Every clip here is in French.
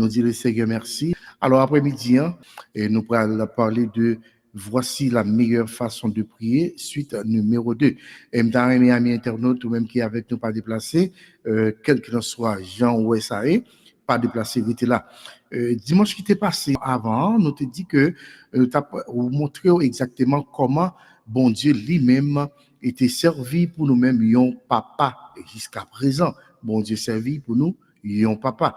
nous dit le Seigneur merci. Alors, après-midi, hein, et nous allons parler de voici la meilleure façon de prier, suite numéro 2. Et mes amis internautes, ou même qui est avec nous pas déplacés, quel que soit Jean ou SAE, pas déplacé, il était là. Dimanche qui t'est passé avant, nous te dit que t'as montré exactement comment bon Dieu lui-même était servi pour nous-mêmes, yon papa, jusqu'à présent. Bon Dieu servi pour nous, yon papa.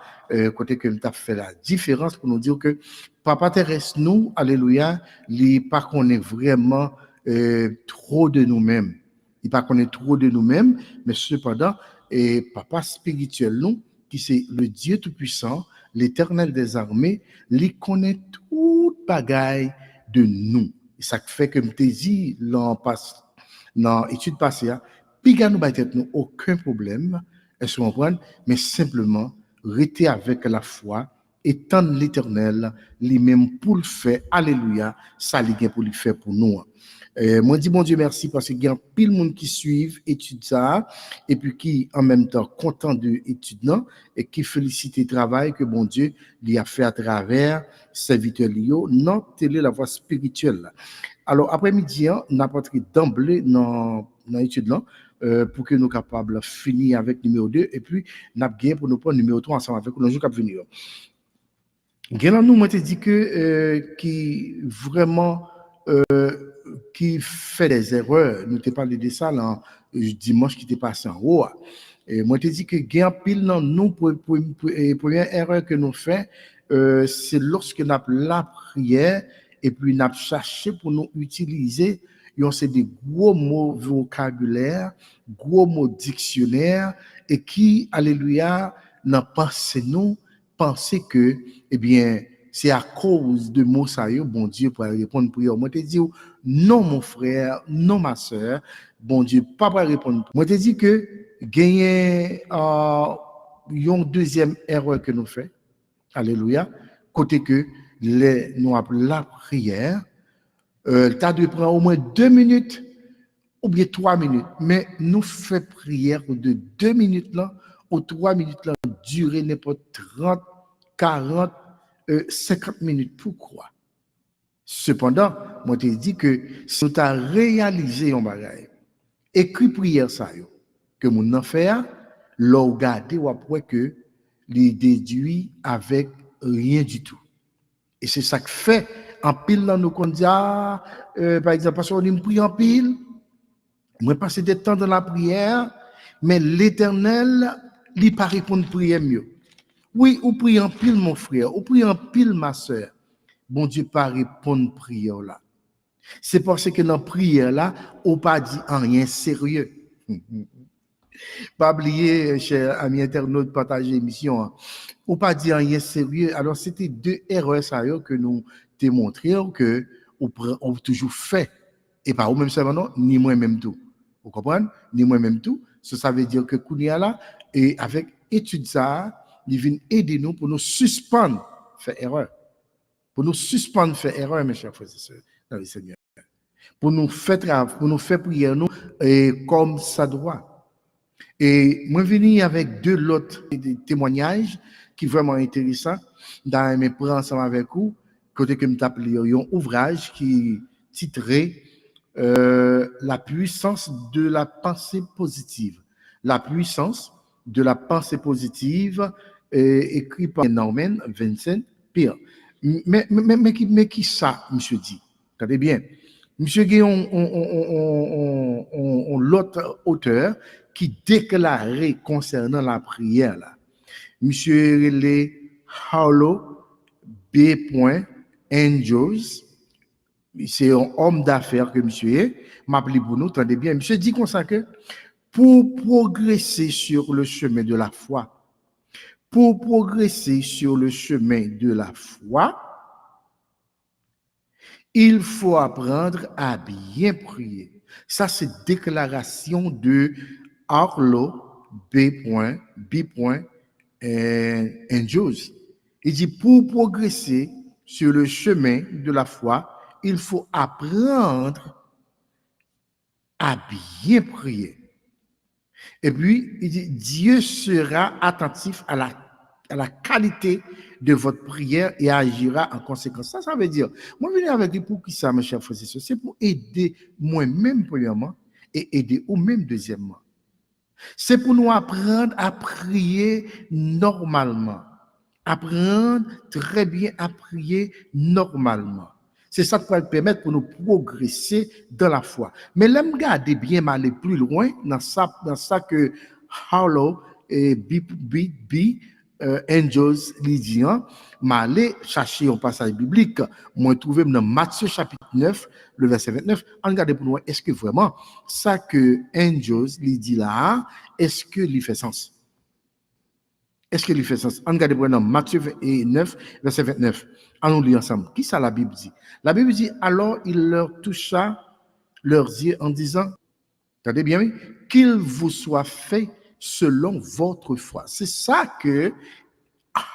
Côté que nous avons fait la différence pour nous dire que papa terrestre nous, alléluia, il pas qu'on est vraiment trop de nous-mêmes. Il pas qu'on est trop de nous-mêmes, mais cependant, papa spirituel nous, qui c'est le Dieu Tout-Puissant, l'Éternel des armées, il connaît toute bagaille de nous. Et ça fait que je dit dans l'étude passée, puis nous nous aucun problème, est-ce qu'on comprend, mais simplement rester avec la foi, étendre l'Éternel, lui-même pour le faire, alléluia, ça lui pour le faire pour nous. Moi dis bon Dieu merci parce qu'il y a pile de monde qui suivent étude ça et puis qui en même temps content de étude non et qui félicite le travail que bon Dieu lui a fait à travers serviteur Lio non télé la voie spirituelle. Alors après-midi on a entré d'emblée dans étude là pour que nous capables finir avec numéro 2 et puis n'a gagné pour nous prendre numéro 3 ensemble avec nous jour qui venir. Gain nous moi te dit que qui vraiment qui fait des erreurs. Nous t'ai parlé de ça là, dimanche qui t'est passé en haut. Et moi, je dit que gain pile dans nous, première erreur que nous faisons, c'est lorsque nous avons la prière et puis nous avons cherché pour nous utiliser, c'est des gros mots vocabulaire, gros mots dictionnaire, et qui, alléluia, n'a pensé nous, penser que, eh bien, c'est à cause de mots ça, bon Dieu, pour répondre prière. Moi, te dis, non, mon frère, non, ma soeur, bon Dieu, pas pour répondre. Moi, te dis que, gagner, une deuxième erreur que nous faisons, alléluia, côté que, nous appelons la prière, tu as de prendre au moins 2 minutes, ou bien 3 minutes, mais nous faisons prière de 2 minutes là, ou 3 minutes là, durer n'importe 30, 40, 50 minutes. Pourquoi? Cependant, moi, je te dis que si tu as réalisé un bagage, écrit prière ça, que mon affaire, l'on regarde ou après que les déduit avec rien du tout. Et c'est ça que fait, en pile, là, nous, qu'on dit, par exemple, parce qu'on dit, prie en pile, moi, passer des temps dans la prière, mais l'Éternel, il pas répondre prière mieux. Oui, ou prie en pile, mon frère, ou prie en pile, ma soeur. Bon Dieu pas répondre prière là. C'est parce que dans prière là, on pas dit en rien sérieux. Pas oublier, cher ami internaute, partager l'émission. On pas dit en rien sérieux. Alors c'était 2 erreurs ça que nous t'ai montré que on toujours fait et pas ou même seulement non, ni moi même tout. Vous comprenez? Ni moi même tout. Ça veut dire que Kounia là et avec étude ça, il vient aider nous pour nous suspendre faire erreur. Pour nous suspendre faire erreur, mes chers frères et sœurs, dans le Seigneur. Pour nous faire prier nous et comme ça doit. Et moi, je viens avec 2 autres témoignages qui sont vraiment intéressants. Dans mes prendre ensemble avec vous, côté que je m'appelle un ouvrage qui est titré La puissance de la pensée positive. La puissance de la pensée positive, écrit par Norman Vincent Peale. Mais qui ça, monsieur dit? Regardez bien. Monsieur Guillaume, l'autre auteur qui déclarait concernant la prière là. Monsieur Relé Harlow B. Angels, c'est un homme d'affaires que monsieur est, m'appelez pour nous, entendez bien. Monsieur dit comme ça que pour progresser sur le chemin de la foi, il faut apprendre à bien prier. Ça, c'est déclaration de Harlow B. Angels. Il dit, pour progresser sur le chemin de la foi, il faut apprendre à bien prier. Et puis, il dit, Dieu sera attentif à la qualité de votre prière et agira en conséquence. Ça veut dire, moi, je viens avec lui pour qui ça, mes chers frères et sœurs? C'est pour aider moi-même, premièrement, et aider vous-même, deuxièmement. C'est pour nous apprendre à prier normalement. Apprendre très bien à prier normalement. C'est ça qui va nous permettre pour nous progresser dans la foi. Mais l'aime garder bien aller plus loin dans ça que Harlow et Angels Lydian m'aller chercher un passage biblique. Moi, trouvé dans Matthieu chapitre 9, le verset 29. On regarde pour nous, est-ce que vraiment ça que Angels lui dit là, est-ce que lui fait sens? Est-ce que lui fait sens? On regarde pour nous Matthieu 9, verset 29. On lit ensemble. Qui ça la Bible dit? La Bible dit, alors il leur toucha leurs yeux en disant, attendez bien, oui, qu'il vous soit fait selon votre foi. C'est ça que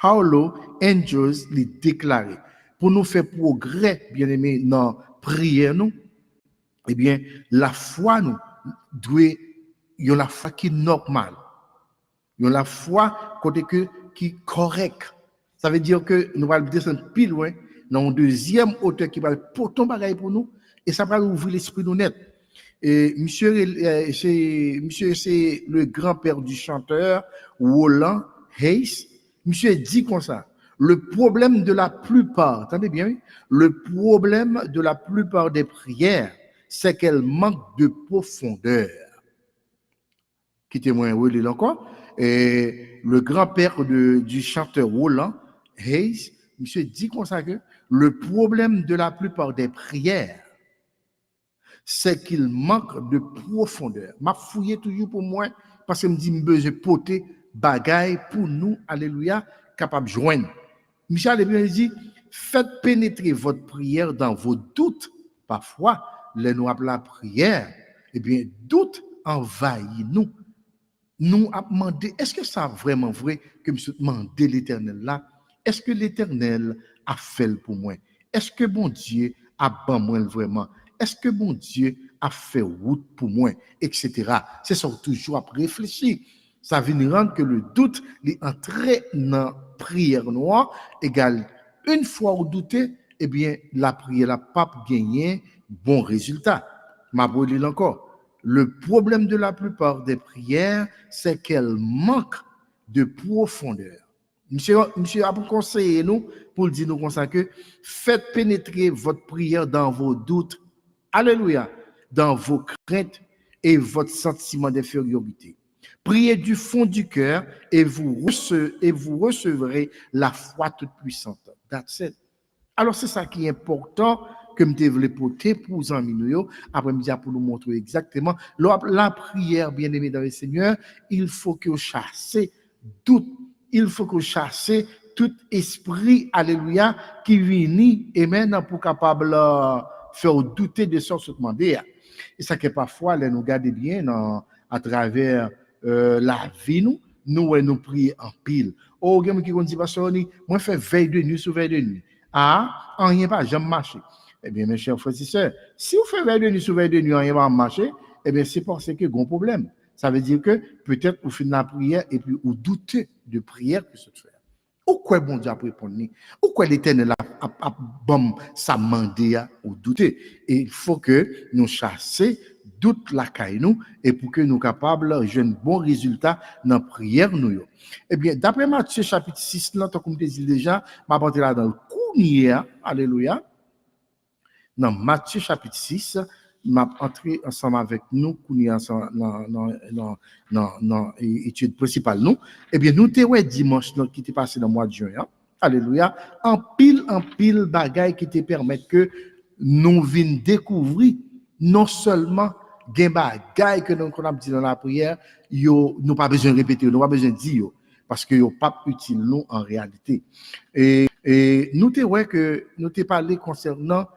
Harlow Angels lui déclaré. Pour nous faire progrès, bien aimé, dans la prière, nous, eh bien, la foi, nous, doit, il y a la foi qui est normale. Il y a la foi côté qui est correcte. Ça veut dire que nous allons descendre plus loin dans un deuxième auteur qui va porter un bagage pour nous et ça va ouvrir l'esprit nous net. Et monsieur, c'est le grand-père du chanteur Roland Hayes. Monsieur dit comme ça. Le problème de la plupart, attendez bien, le problème de la plupart des prières, c'est qu'elles manquent de profondeur. Quittez-moi, oui, encore. Et le grand-père du chanteur Roland Hayes, monsieur dit comme ça que le problème de la plupart des prières, c'est qu'il manque de profondeur. M'a fouillé toujours pour moi parce que me dit besoin poter bagaille pour nous, alléluia, capable de joindre. Michel Leblanc dit faites pénétrer votre prière dans vos doutes. Parfois, les nous appelons la prière, eh bien, doute envahit nous. Nous avons demandé, est-ce que ça vraiment vrai que je demandé l'Éternel là? Est-ce que l'Éternel a fait pour moi? Est-ce que bon Dieu a ban moi vraiment? Est-ce que bon Dieu a fait route pour moi? Etc. C'est ça toujours à réfléchir. Ça vient rendre que le doute est entré dans la prière noire égale une fois au douter, eh bien, la prière n'a pas gagné bon résultat. Ma brûlé encore. Le problème de la plupart des prières, c'est qu'elles manquent de profondeur. Monsieur a pour conseiller nous, pour dire nous comme ça que faites pénétrer votre prière dans vos doutes, alléluia, dans vos craintes et votre sentiment d'infériorité. Priez du fond du cœur et vous recevrez la foi toute puissante. That's it. Alors c'est ça qui est important que je voulais porter pour les amis après-midi pour nous montrer exactement la prière, bien aimée dans le Seigneur. Il faut que vous chassez doute, il faut que vous chassez tout esprit, alléluia, qui vient, amen, pour capable faire douter de ce que vous demandez. Et ça que parfois, là, nous gardons bien à travers la vie, nous prions en pile. Oh, il y a qui dit, pasteur, moi, je fais veille de nuit sur veille de nuit. Ah, on n'y est pas, j'aime marcher. Eh bien, mes chers frères et sœurs, si vous faites veille de nuit sur veille de nuit, on n'y va marcher, eh bien, c'est parce que bon problème. Ça veut dire que peut-être vous faites la prière et puis vous doutez de prière que ce fait. Ou quoi bon Dieu a répondu? Ou quoi l'Éternel a bon ça mandé ou douter? Et il faut que nous chassions doute la caille nous et pour que nous capables de un bon résultat dans la prière nous. Eh bien, d'après Matthieu chapitre 6, là, comme je dis déjà, je vais là dans le Kounia, alléluia. Dans Matthieu chapitre 6, m'a entré ensemble avec nous, Kounia, dans l'étude principale nous. Eh bien, nous t'es dimanche qui était passé dans le mois de juin. Hein? Alléluia. En pile bagaille qui te permettent que nous vînes découvrir non seulement des bagailles que nous avons dit dans la prière, nous n'avons pas besoin de répéter, nous n'avons pas besoin de dire, parce que nous pas utile nous en réalité. Et nous t'es parlé concernant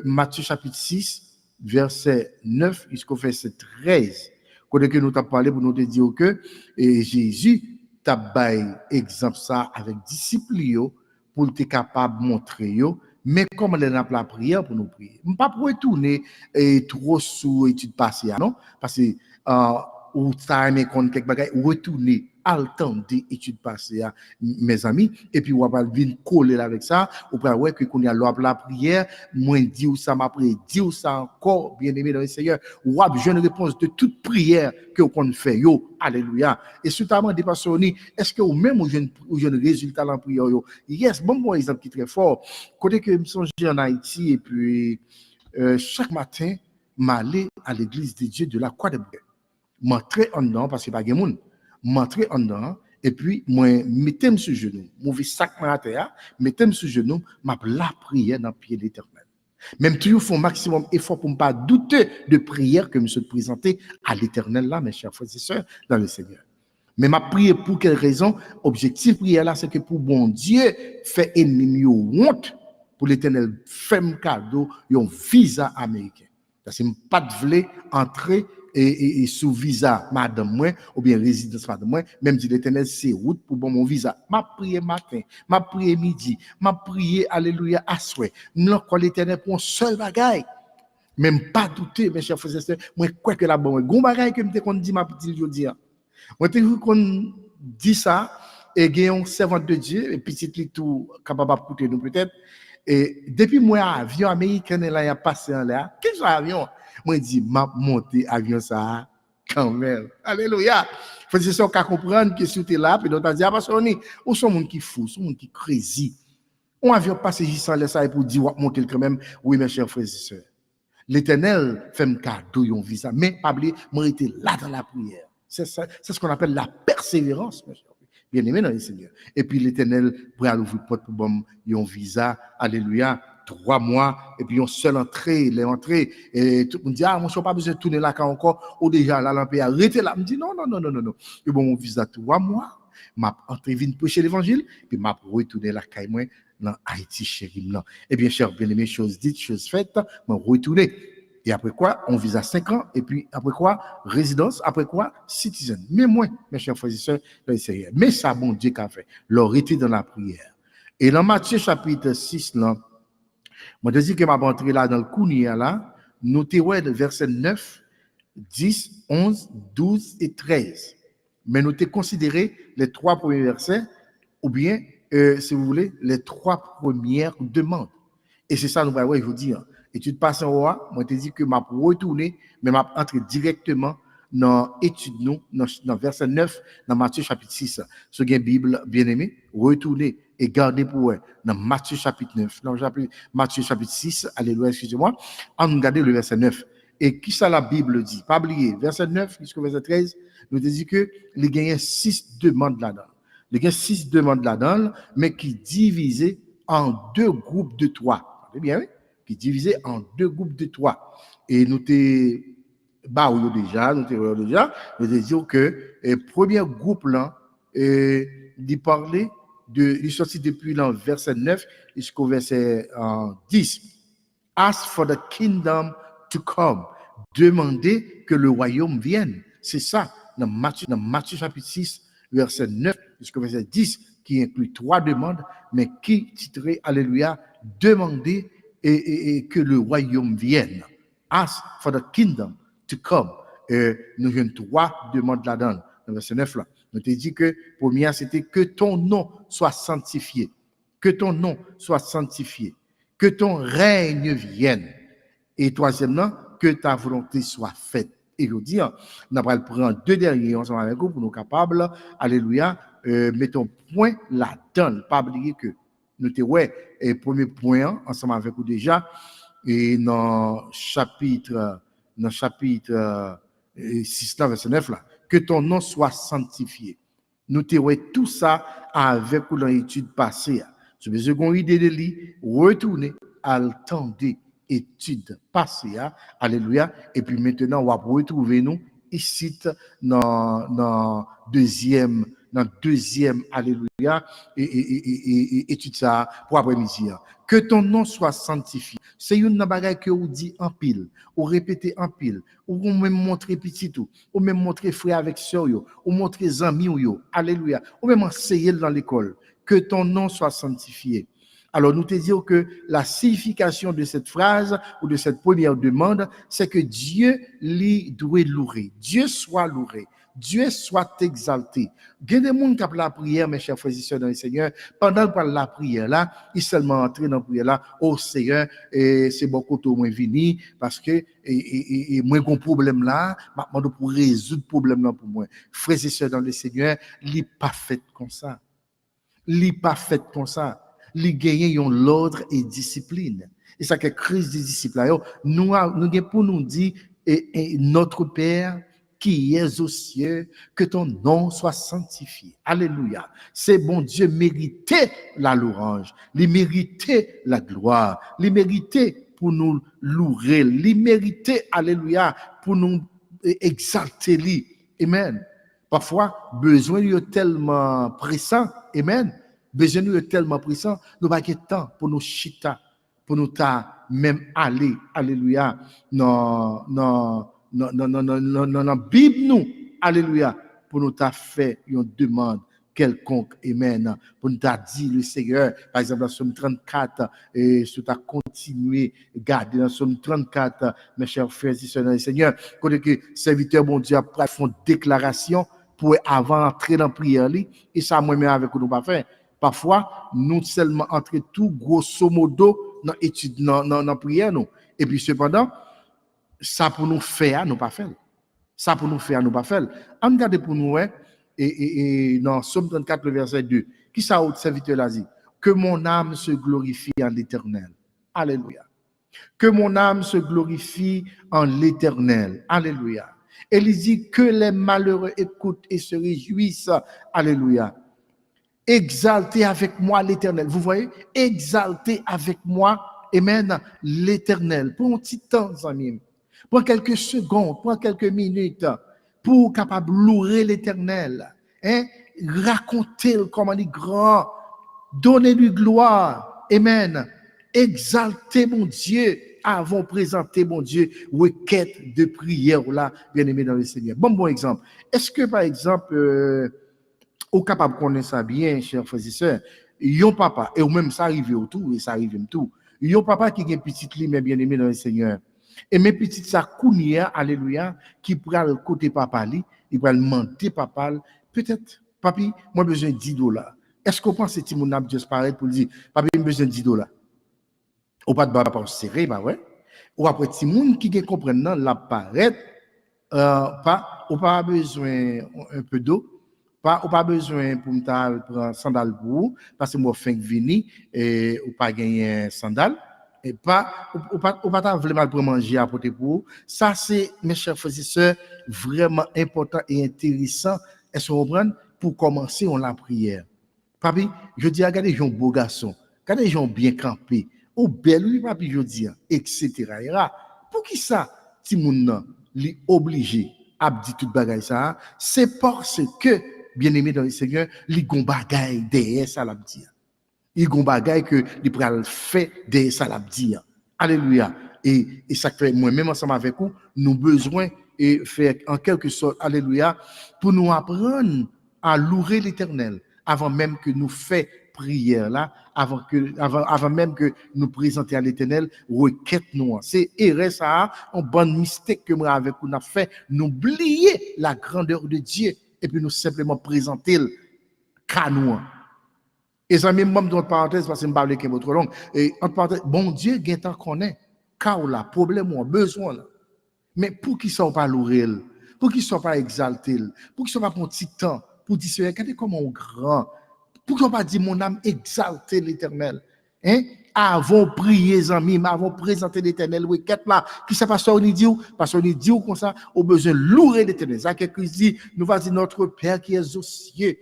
Matthieu chapitre 6, verset 9 jusqu'au verset 13. Quand nous t'avons parlé pour nous te dire que Jésus t'a baillé exemple ça avec disciples pour être capable de montrer mais comme on a la prière pour nous prier. Je ne pas pour retourner trop sous étude passée, non? Parce que ou ça aimé qu'on quelque bagage retourner al temps d'études passées mes amis et puis on va venir coller avec ça ou pas ouais que qu'on y a la prière moi dit ou ça m'a prié dit ou ça encore bien aimé dans le Seigneur ou a besoin de réponse de toute prière que qu'on fait yo alléluia et notamment des pasteurs est-ce que ou même ou jeune résultat dans prière yo yes bon exemple qui est très fort côté que me songe en Haïti et puis chaque matin m'aller à l'église de Dieu de la Croix de Bois m'entrer en dedans parce que pas de monde m'entrer en dedans et puis moi mettez-moi sur genou mauvais sac à terre mettez-moi sur genou m'a la prière dans pied l'Éternel même toujours font maximum effort pour ne pas douter de prière que monsieur présenté à l'Éternel là mes chers frères et sœurs dans le Seigneur mais m'a prié pour quelle raison objectif prière là c'est que pour bon Dieu fait ennemi honte pour l'Éternel fait un cadeau un visa américain parce que pas de vle entrer et sous visa madame moi ou bien résidence madame moi même si l'Éternel c'est route pour bon mon visa m'a prié matin m'a prié midi m'a prié alléluia à souhait non quoi l'Éternel pour un seul bagaille même pas douter mes chers frères et sœurs moi quoi que la bon gon bagaille que me qu'on dit m'a petit jodi moi te qu'on dit ça et gagne servante de Dieu et petit li tout capable d'écouter nous peut-être et depuis moi avion américain là y a passé en là quel avion moi dit m'a monter avion ça quand même alléluia faut c'est ça qu'on comprendre que si tu es là puis d'autres dire parce qu'on est ou sont monde qui fou sont monde qui crazy on avion passé juste en ça pour dire monter quand même oui mes chers frères et sœurs l'Éternel fait un cadeau un visa mais pas oublier moi était là dans la prière c'est ça c'est ce qu'on appelle la persévérance mes chers bien aimé dans le Seigneur et puis l'Éternel pour ouvrir porte pour bon un visa alléluia 3 mois et puis on seule entrée les entrées et tout le monde dit ah moi je pas besoin de tourner là encore ou déjà là l'empire arrêtez là me dit non et bon mon visa 3 mois m'a entré vinn prêcher l'évangile puis m'a retourner la caille moi dans Haïti chéri là et bien cher bien-aimé chose dite chose faite m'a retourner et après quoi on visa 5 ans et puis après quoi résidence après quoi citizen mais moi mes chers frères et sœurs mais ça bon Dieu qu'a fait leur était dans la prière et dans Matthieu chapitre 6 là moi, je dis que je vais entrer là dans le Kounia, là, notez le verset 9, 10, 11, 12 et 13. Mais notez considérer les 3 premiers versets, ou bien, si vous voulez, les 3 premières demandes. Et c'est ça, nous allons je vous dis. Étude passe en roi, moi, je dis que je vais retourner, mais je vais entrer directement dans l'étude, dans verset 9, dans Matthieu chapitre 6. Ce qui est Bible, bien aimé, retournez et gardez pour eux dans Matthieu chapitre 9. Dans Matthieu chapitre 6, alléluia, excusez-moi, on regarde le verset 9. Et qui ça la Bible dit? Pas oublier, verset 9 jusqu'au verset 13, nous dit que il y a 6 demandes là-dedans. Il y a 6 demandes là-dedans, mais qui divisées en 2 groupes de 3. C'est bien, oui? Qui divisées en 2 groupes de 3. Et nous t'es nous disons que le premier groupe là, il parlait il sortit depuis le verset 9 jusqu'au verset 10. Ask for the kingdom to come. Demandez que le royaume vienne. C'est ça, dans Matthieu chapitre 6, verset 9 jusqu'au verset 10, qui inclut 3 demandes, mais qui titrait, alléluia, demandez et que le royaume vienne. Ask for the kingdom to come. Nous avons 3 demandes là-dedans, dans le verset 9 là. Nous te dit que première c'était que ton nom soit sanctifié, que ton nom soit sanctifié, que ton règne vienne. Et troisièmement, que ta volonté soit faite. Et je dis, on va prendre 2 derniers ensemble avec vous pour nous capables, alléluia, mettons point là-dedans. Pas oublier que nous te et premier point ensemble avec vous déjà, et dans chapitre 6 verset 9 là, que ton nom soit sanctifié. Nous te tout ça avec ou dans l'étude passée. Je veux une idée de lui, retourner à l'attendre étude passée. Alléluia. Et puis maintenant, on va retrouver nous ici dans deuxième, alléluia, et étude ça pour après-midi. Que ton nom soit sanctifié. C'est une bagaille que vous dit en pile, ou répétez en pile, ou même montrer petit tout, ou même montrer frère avec sœur, ou montrer amis, alléluia, ou même enseigner dans l'école. Que ton nom soit sanctifié. Alors, nous te disons que la signification de cette phrase ou de cette première demande, c'est que Dieu lui doit louer. Dieu soit loué. Dieu soit exalté. Il y a des gens qui ont la prière, mes chers frères et sœurs dans le Seigneur. Pendant la prière là, ils seulement entré dans la prière là. Oh Seigneur, c'est beaucoup trop moins vini parce que moi j'ai un problème là. Maintenant pour résoudre le problème là pour moi. Frères et sœurs dans le Seigneur, il n'est pas fait comme ça. Il n'est pas fait comme ça. Il gagne l'ordre et discipline. Et ça que crise des disciples là, nous avons pour nous dire notre Père qui es aux cieux, que ton nom soit sanctifié. Alléluia. C'est bon Dieu méritait la louange, il méritait la gloire, il méritait pour nous louer, il méritait, alléluia, pour nous exalter lui. Amen. Parfois, besoin est tellement pressant, amen. Besoin est tellement pressant, nous n'avons pas de temps pour nous chita, pour nous même aller, alléluia, dans la Bible, nous, alléluia, pour nous faire une demande quelconque, amen, pour nous dire le Seigneur, par exemple, dans Somme 34, et si tu as continué, garder dans Somme 34, mes chers frères et sœurs dans le Seigneur, quand que serviteur, mon Dieu, après font déclaration pour avant entrer dans la prière, et ça, moi-même, avec nous, pas faire. Parfois, nous seulement entrer tout grosso modo dans l'étude, dans la prière, nous. Et puis, cependant, ça pour nous faire, nous pas faire. Ça pour nous faire, nous pas faire. On regarde pour nous, et dans Somme 34, le verset 2, qui ça autre serviteur l'a dit? Que mon âme se glorifie en l'Éternel. Alléluia. Que mon âme se glorifie en l'Éternel. Alléluia. Et il dit que les malheureux écoutent et se réjouissent. Alléluia. Exaltez avec moi l'Éternel. Vous voyez? Exaltez avec moi, amen, l'Éternel. Pour un petit temps, amis. Pour quelques secondes, pour quelques minutes, pour capable louer l'Éternel. Hein? Raconter comment il est grand. Donnez-lui gloire. Amen. Exaltez mon Dieu. Avant présenter mon Dieu, requête de prière là, bien aimé dans le Seigneur. Bon exemple. Est-ce que par exemple, au capable de connaître ça bien, chers frères et sœurs, yon papa, et ou même ça arrive autour, et ça arrive tout, yon papa qui a une petite li, mais bien aimé dans le Seigneur. Et mes petites ça kounia, alléluia, qui prend le côté papa li, il va demander papa, peut-être, papi, moi besoin de $10. Est-ce qu'on pense que c'est mon âme juste paraître pour dire, papi, j'ai besoin de $10? Ou pas de papa serré, bah ouais. Ou après, si moun qui comprenne la paraître, pas, ou pas besoin un peu d'eau, pas besoin pour me prendre sandal pour vous, parce que moi fin vini et ou pas gagner sandal et pas ou pas vraiment pour manger à porter pour vous. Ça c'est mes chers frères et sœurs vraiment important et intéressant, est-ce que vous comprenez, pour commencer on la prière. Papi, je dis regardez gens beau garçon, regardez gens bien campé, ou belle lui papi je dis etc. Pour qui ça ti moun nan li obligé à dire tout bagay ça, c'est parce que bien-aimé dans le Seigneur, li gon bagay derrière ça l'a dit. Il gon bagay que li pral fait derrière ça l'a dit. Alléluia. Et ça fait moi-même ensemble avec vous, nous besoin et faire en quelque sorte alléluia pour nous apprendre à louer l'Éternel avant même que nous fassions prière là, avant même que nous présenter à l'Éternel requête nous. C'est erreur ça, un bon mystère que moi avec nous a fait, nous oublier la grandeur de Dieu et puis nous simplement présenter le canou. Et ça même dans parenthèse parce que je parle qui est trop long et entre parenthèse bon Dieu gagne connaît car là problème ou besoin là. Mais pour qu'ils soient pas louer, pour qu'ils soient pas exaltés, pour qu'ils soient pas pour un petit temps pour dire regardez comment on grand. Pourquoi pas dire mon âme exalte l'Éternel? Hein? Avant prier, amis, avant présenter l'Éternel, oui, qu'est-ce là? Qui ça passe on dit? Parce qu'on dit comme ça, au besoin louer l'Éternel. Ça quelque dit, nous va dire notre Père qui est aux cieux,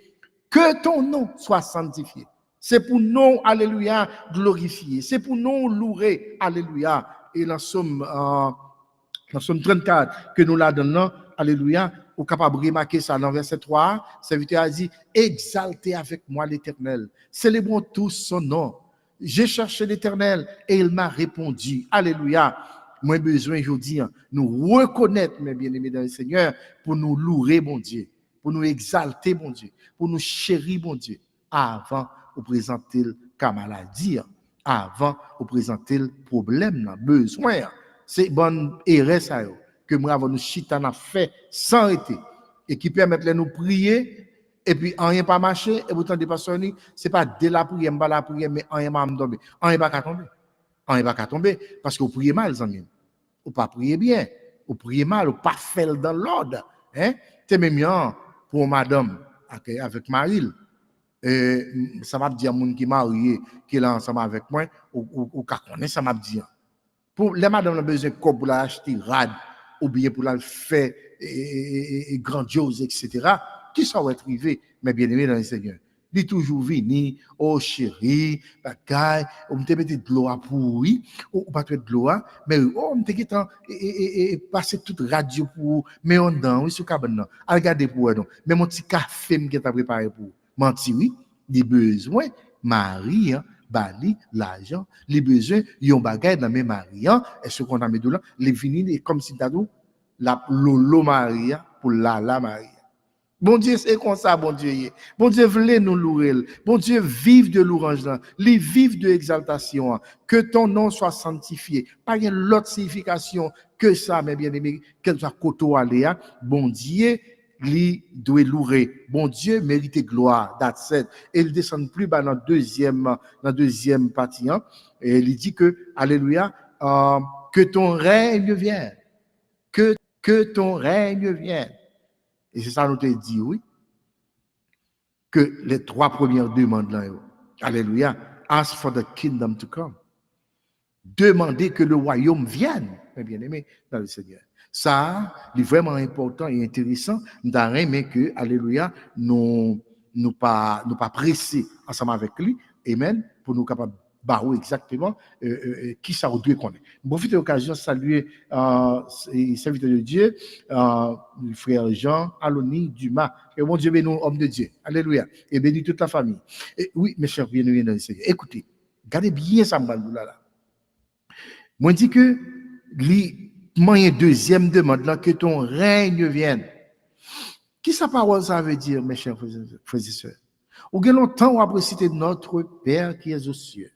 que ton nom soit sanctifié. C'est pour nous, alléluia, glorifier. C'est pour nous louer, alléluia. Et dans Somme 34, que nous la donnons, alléluia, ou capable de remarquer ça dans verset 3, serviteur a dit, exaltez avec moi l'Éternel, célébrons tous son nom. J'ai cherché l'Éternel et il m'a répondu. Alléluia. Moi, besoin aujourd'hui, nous reconnaître, mes bien-aimés dans le Seigneur, pour nous louer, mon Dieu, pour nous exalter, mon Dieu, pour nous chérir, mon Dieu, avant de présenter le cas maladie. avant de présenter le problème, le besoin. C'est bonne erreur ça que moi avons nous chita n'a fait sans arrêter et qui permettent de nous prier et puis rien pas marché et pourtant des personnes c'est pas de la prière, pas la prière mais rien pas tomber. Rien pas tomber. Rien pas tomber parce que vous priez mal, les amis. Ou pas prier bien, ou prier mal, ou pas faire dans l'ordre. Hein? C'est même bien pour madame avec Maril. Ça m'a dit à mon qui marié, qui est là ensemble avec moi, ou connaît, ça m'a dit. Pour les madame ont besoin de pour l'acheter rad, ou bien pour la faire grandiose, etc. Qui ça va être privé, mais bien aimé dans le Seigneur. Il est toujours venu, oh chérie, bagaille, on te mettre de l'eau à pourri, ou pas de l'eau, mais oh, on te et passer toute radio pour, mais on dans, oui, sur cabane, regardez pour donc, mais mon petit café que tu as préparé pour, menti, oui, des besoins, Marie, bali, l'argent, les besoins, yon bagaille dans mes mariants, et ce qu'on a mis de là, les vinyles, comme si t'as dit, la lolo Maria, pour la Maria. Bon Dieu, c'est comme ça, bon Dieu. Bon Dieu, voulez nous louer. Bon Dieu, vive de louange, les vive de exaltation. Que ton nom soit sanctifié. Pas une autre signification que ça, mes bien-aimés, qu'elle soit côtoyée. Bon Dieu, lui doit louer. Bon Dieu mérite gloire. That's it. Et il descend plus bas dans la deuxième partie. Et il dit que, alléluia, que ton règne vienne. Que ton règne vienne. Et c'est ça nous te dit, oui, que les trois premières demandes là, alléluia, ask for the kingdom to come. Demandez que le royaume vienne, mes bien-aimés, dans le Seigneur. Ça, c'est vraiment important et intéressant, mais que, alléluia, nous pas pressés ensemble avec lui, amen, pour nous capables barou exactement qui ça doit connaître. Profitez de l'occasion de saluer les serviteurs de Dieu, le frère Jean, Aloni, Dumas, et bon Dieu bénisse homme de Dieu. Alléluia. Et bénis toute la famille. Et oui, mes chers bien-aimés dans le Seigneur. Écoutez, gardez bien ça, là. Moi, je dis que le deuxième demande là, que ton règne vienne. Qui sa parole ça veut dire, mes chers frères et sœurs? Ou bien longtemps, on va citer notre Père qui est aux cieux.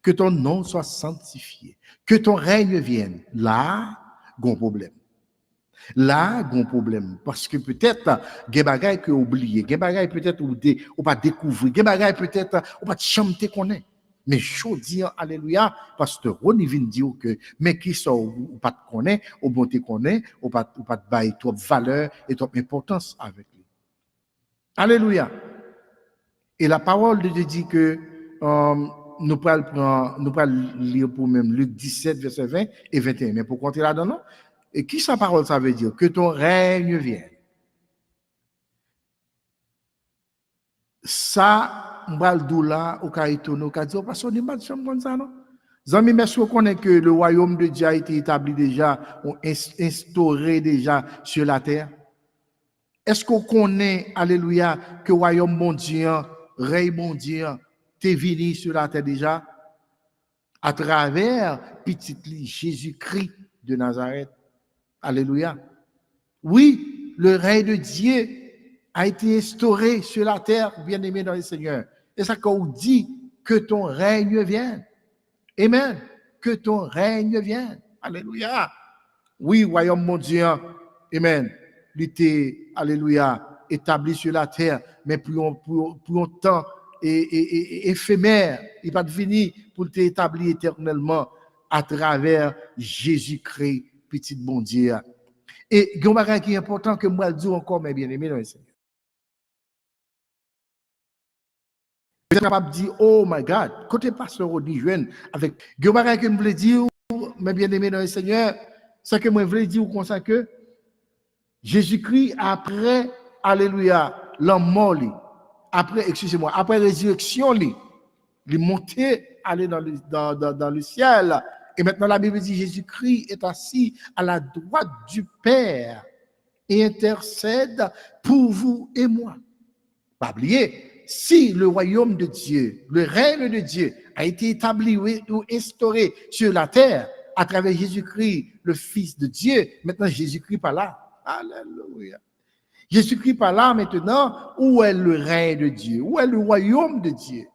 Que ton nom soit sanctifié, que ton règne vienne. Là, gon problème. Là, gon problème. Parce que peut-être, gen bagay que oublié, gen bagay peut-être ou pas découvrir, gen bagay peut-être ou pas chanter connaît. Mais je dis, alléluia, pasteur Ronnie vient dire que, mais qui sont ou pas te connaît, ou bon te connaît, ou pas te bailler trop valeur et trop importance avec lui. Alléluia. Et la parole de Dieu dit que, nous pouvons lire pour même Luc 17, verset 20 et 21. Mais pour compter là-dedans, non? Et qui sa parole, ça veut dire? Que ton règne vienne. Ça, m'baldou là, au kaïtono, au kaïtono, parce qu'on n'est pas comme ça, non? Zami, mais si on connaît que le royaume de Dieu a été établi déjà, ou instauré déjà sur la terre, est-ce qu'on connaît, alléluia, que le royaume mondial, règne mondial, t'es venu sur la terre déjà à travers petit Jésus-Christ de Nazareth. Alléluia. Oui, le règne de Dieu a été instauré sur la terre, bien-aimé dans le Seigneur. Et ça qu'on dit que ton règne vienne. Amen. Que ton règne vienne. Alléluia. Oui, royaume mondial. Amen. Il était, alléluia, établi sur la terre, mais plus longtemps et éphémère. Il va devenir pour t'établir éternellement à travers Jésus-Christ, petit bon Dieu. Et il y a un bagage qui est important que moi je dis encore, mes bien-aimés dans le Seigneur. Vous êtes capable de dire, oh my God, côté pasteur Rodi jeune, avec. Il y a un bagage que je voulais dire, mes bien-aimés dans le Seigneur, c'est que moi je voulais dire comme ça que Jésus-Christ, après, alléluia, l'homme mort, après, excusez-moi, après résurrection, il est monté, aller dans le ciel. Et maintenant, la Bible dit Jésus-Christ est assis à la droite du Père et intercède pour vous et moi. Pas oublier, si le royaume de Dieu, le règne de Dieu a été établi ou instauré sur la terre à travers Jésus-Christ, le Fils de Dieu, maintenant Jésus-Christ pas là. Alléluia. Jésus-Christ pas là maintenant. Où est le règne de Dieu? Où est le royaume de Dieu?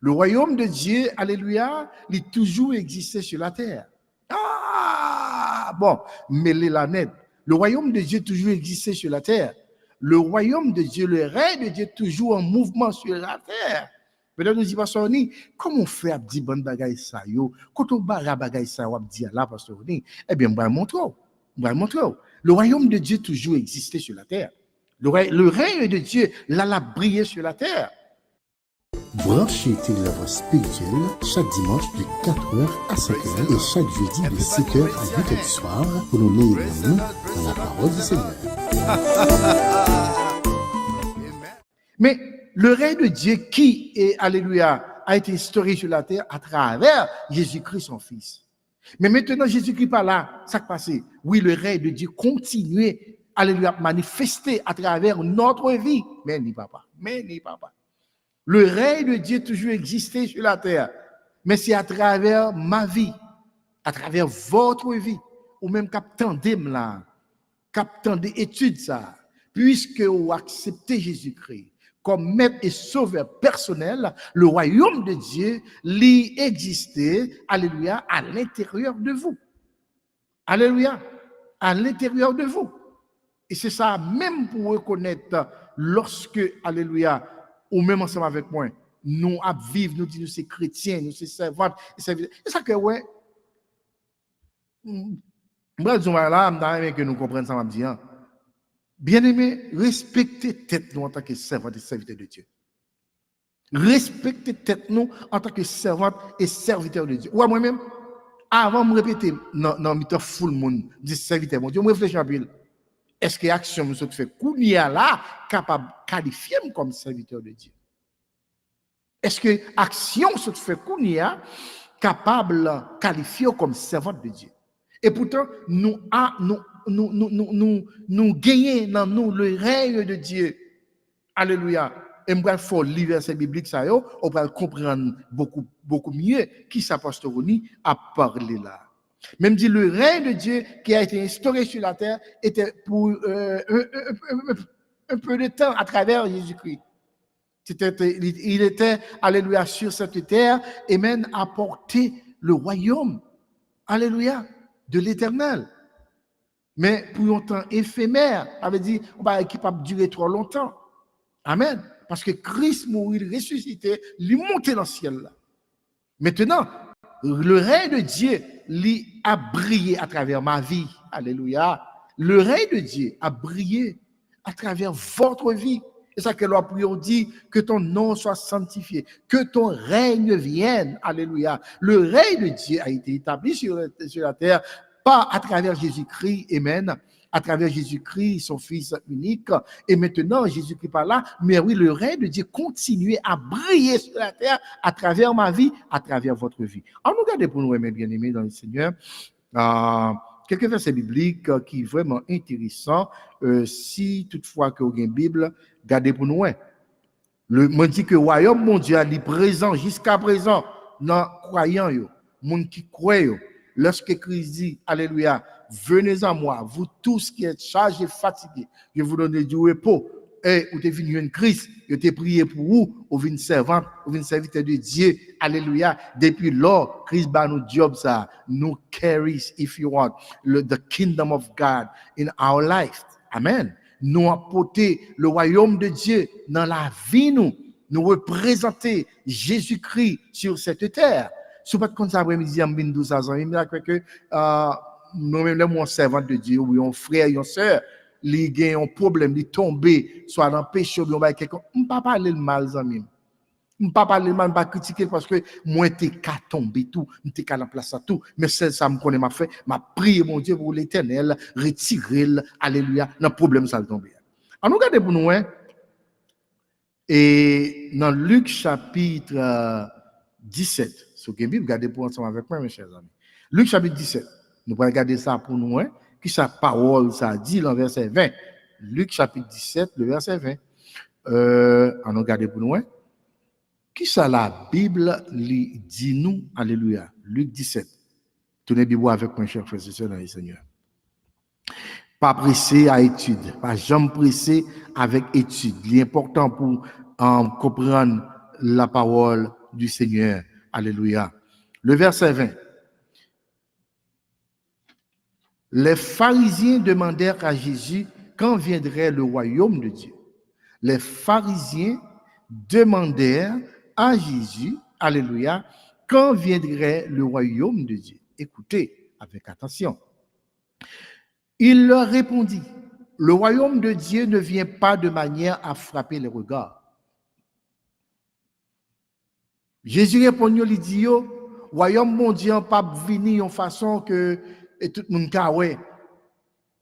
Le royaume de Dieu, alléluia, il a toujours existé sur la terre. Ah, bon, mêlez la net. Le royaume de Dieu toujours existé sur la terre. Le royaume de Dieu, le règne de Dieu toujours en mouvement sur la terre. Peut-être nous disons, pasteur Oni, comment on fait à dire bon bagay ça yo? Quand on barra bagay ça, on va dire là, pasteur Oni, eh bien, on va montrer. Le royaume de Dieu toujours existé sur la terre. Le règne de Dieu, là, l'a brillé sur la terre. Branchez Télévoix spirituelle chaque dimanche de 4h à 5h et chaque jeudi de 7h à 8h du soir pour nous mener dans la parole du Seigneur. Mais le règne de Dieu qui est, alléluia, a été instauré sur la terre à travers Jésus-Christ, son Fils. Mais maintenant, Jésus-Christ pas là, ça qui passe. Oui, le règne de Dieu continue, alléluia, manifester à travers notre vie. Mais ni papa. Le règne de Dieu toujours existé sur la terre. Mais c'est à travers ma vie, à travers votre vie, ou même captandez là, captandez études ça, puisque vous acceptez Jésus-Christ comme maître et sauveur personnel, le royaume de Dieu l'y existait, alléluia, à l'intérieur de vous. Alléluia, à l'intérieur de vous. Et c'est ça, même pour reconnaître lorsque, alléluia, ou même ensemble avec moi, nous à vivre, nous disons, nous c'est chrétiens, nous c'est servantes, c'est ça que, ouais, moi, disons là, que nous comprenons ça, me dire, bien aimé, respectez tête nous en tant que servante et serviteur de Dieu. Respectez tête nous en tant que servante et serviteur de Dieu. Ouais, moi-même, avant de me répéter, non, mais tu full monde, dit serviteur, mon Dieu, je réfléchis un peu. Est-ce que l'action que je fais, Kounia là, capable de qualifier comme serviteur de Dieu? Est-ce que l'action que je fais, Kounia, capable de qualifier comme servante de Dieu? Et pourtant, nous gagnons dans nous le règne de Dieu. Alléluia. Et moi, il faut lire verset biblique, ça, on va comprendre beaucoup mieux qui s'apostoloni a parlé là. Même dit le règne de Dieu qui a été instauré sur la terre était pour un peu de temps à travers Jésus-Christ. Il était, alléluia, sur cette terre et même apporter le royaume, alléluia, de l'éternel. Mais pour un temps éphémère, ça veut dire qui ne peut pas durer trop longtemps. Amen. Parce que Christ mourit, ressuscité, il est monté dans le ciel là. Maintenant, le règne de Dieu lui a brillé à travers ma vie. Alléluia. Le règne de Dieu a brillé à travers votre vie. C'est ça que la prière dit, que ton nom soit sanctifié, que ton règne vienne. Alléluia. Le règne de Dieu a été établi sur la terre, pas à travers Jésus-Christ, amen, à travers Jésus-Christ, son Fils unique. Et maintenant, Jésus-Christ par là, mais oui, le règne de Dieu continue à briller sur la terre à travers ma vie, à travers votre vie. On nous regarde pour nous, mes bien-aimés dans le Seigneur, quelques versets bibliques qui sont vraiment intéressants. Si toutefois que vous avez une Bible, gardez pour nous. Moi, dit que le royaume mondial est présent jusqu'à présent dans les croyants, les gens qui croient. Lorsque Christ dit, alléluia, venez à moi, vous tous qui êtes chargés et fatigués, je vous donne du repos. Et vous êtes venu en Christ, je t'ai prié pour vous, vous êtes une servante, vous êtes une serviteur de Dieu, alléluia. Depuis lors, Christ bat nous job ça, nous carries, if you want, the kingdom of God in our life. Amen. Nous apporter le royaume de Dieu dans la vie, nous représenter Jésus-Christ sur cette terre. Si vous ne pouvez pas après-midi, en 12 ans, il me dit que nous-mêmes, les servants de Dieu, ou un frère, une soeur, ils ont un problème, ils tombent, soit dans le péché, ou dans quelqu'un. Je ne peux pas parler le mal, amis. Je ne peux pas parler le mal, je ne peux pas critiquer parce que moi, je suis tombé tout, je suis à la place à tout. Mais c'est ça, je connais ma fait, je prie, mon Dieu, pour l'éternel, retirer, alléluia, dans le problème, ça va tomber. Alors, nous regardons pour nous, et dans Luc chapitre 17, sur la Bible, regardez pour ensemble avec moi, mes chers amis. Luc chapitre 17, nous allons regarder ça pour nous, qui sa parole, ça dit dans le verset 20. Luc chapitre 17, le verset 20. On regarde pour nous, qui ça la Bible dit nous, alléluia. Luc 17. Tenez Bible avec moi, chers frères et sœurs dans le Seigneur. Pas pressé à étude, pas jamais pressé avec étude. L'important pour comprendre la parole du Seigneur. Alléluia. Le verset 20. Les pharisiens demandèrent à Jésus quand viendrait le royaume de Dieu. Les pharisiens demandèrent à Jésus, alléluia, quand viendrait le royaume de Dieu. Écoutez avec attention. Il leur répondit, le royaume de Dieu ne vient pas de manière à frapper les regards. Jésus répondit, il dit, royaume mondial pas venir en façon que et tout le monde kawe.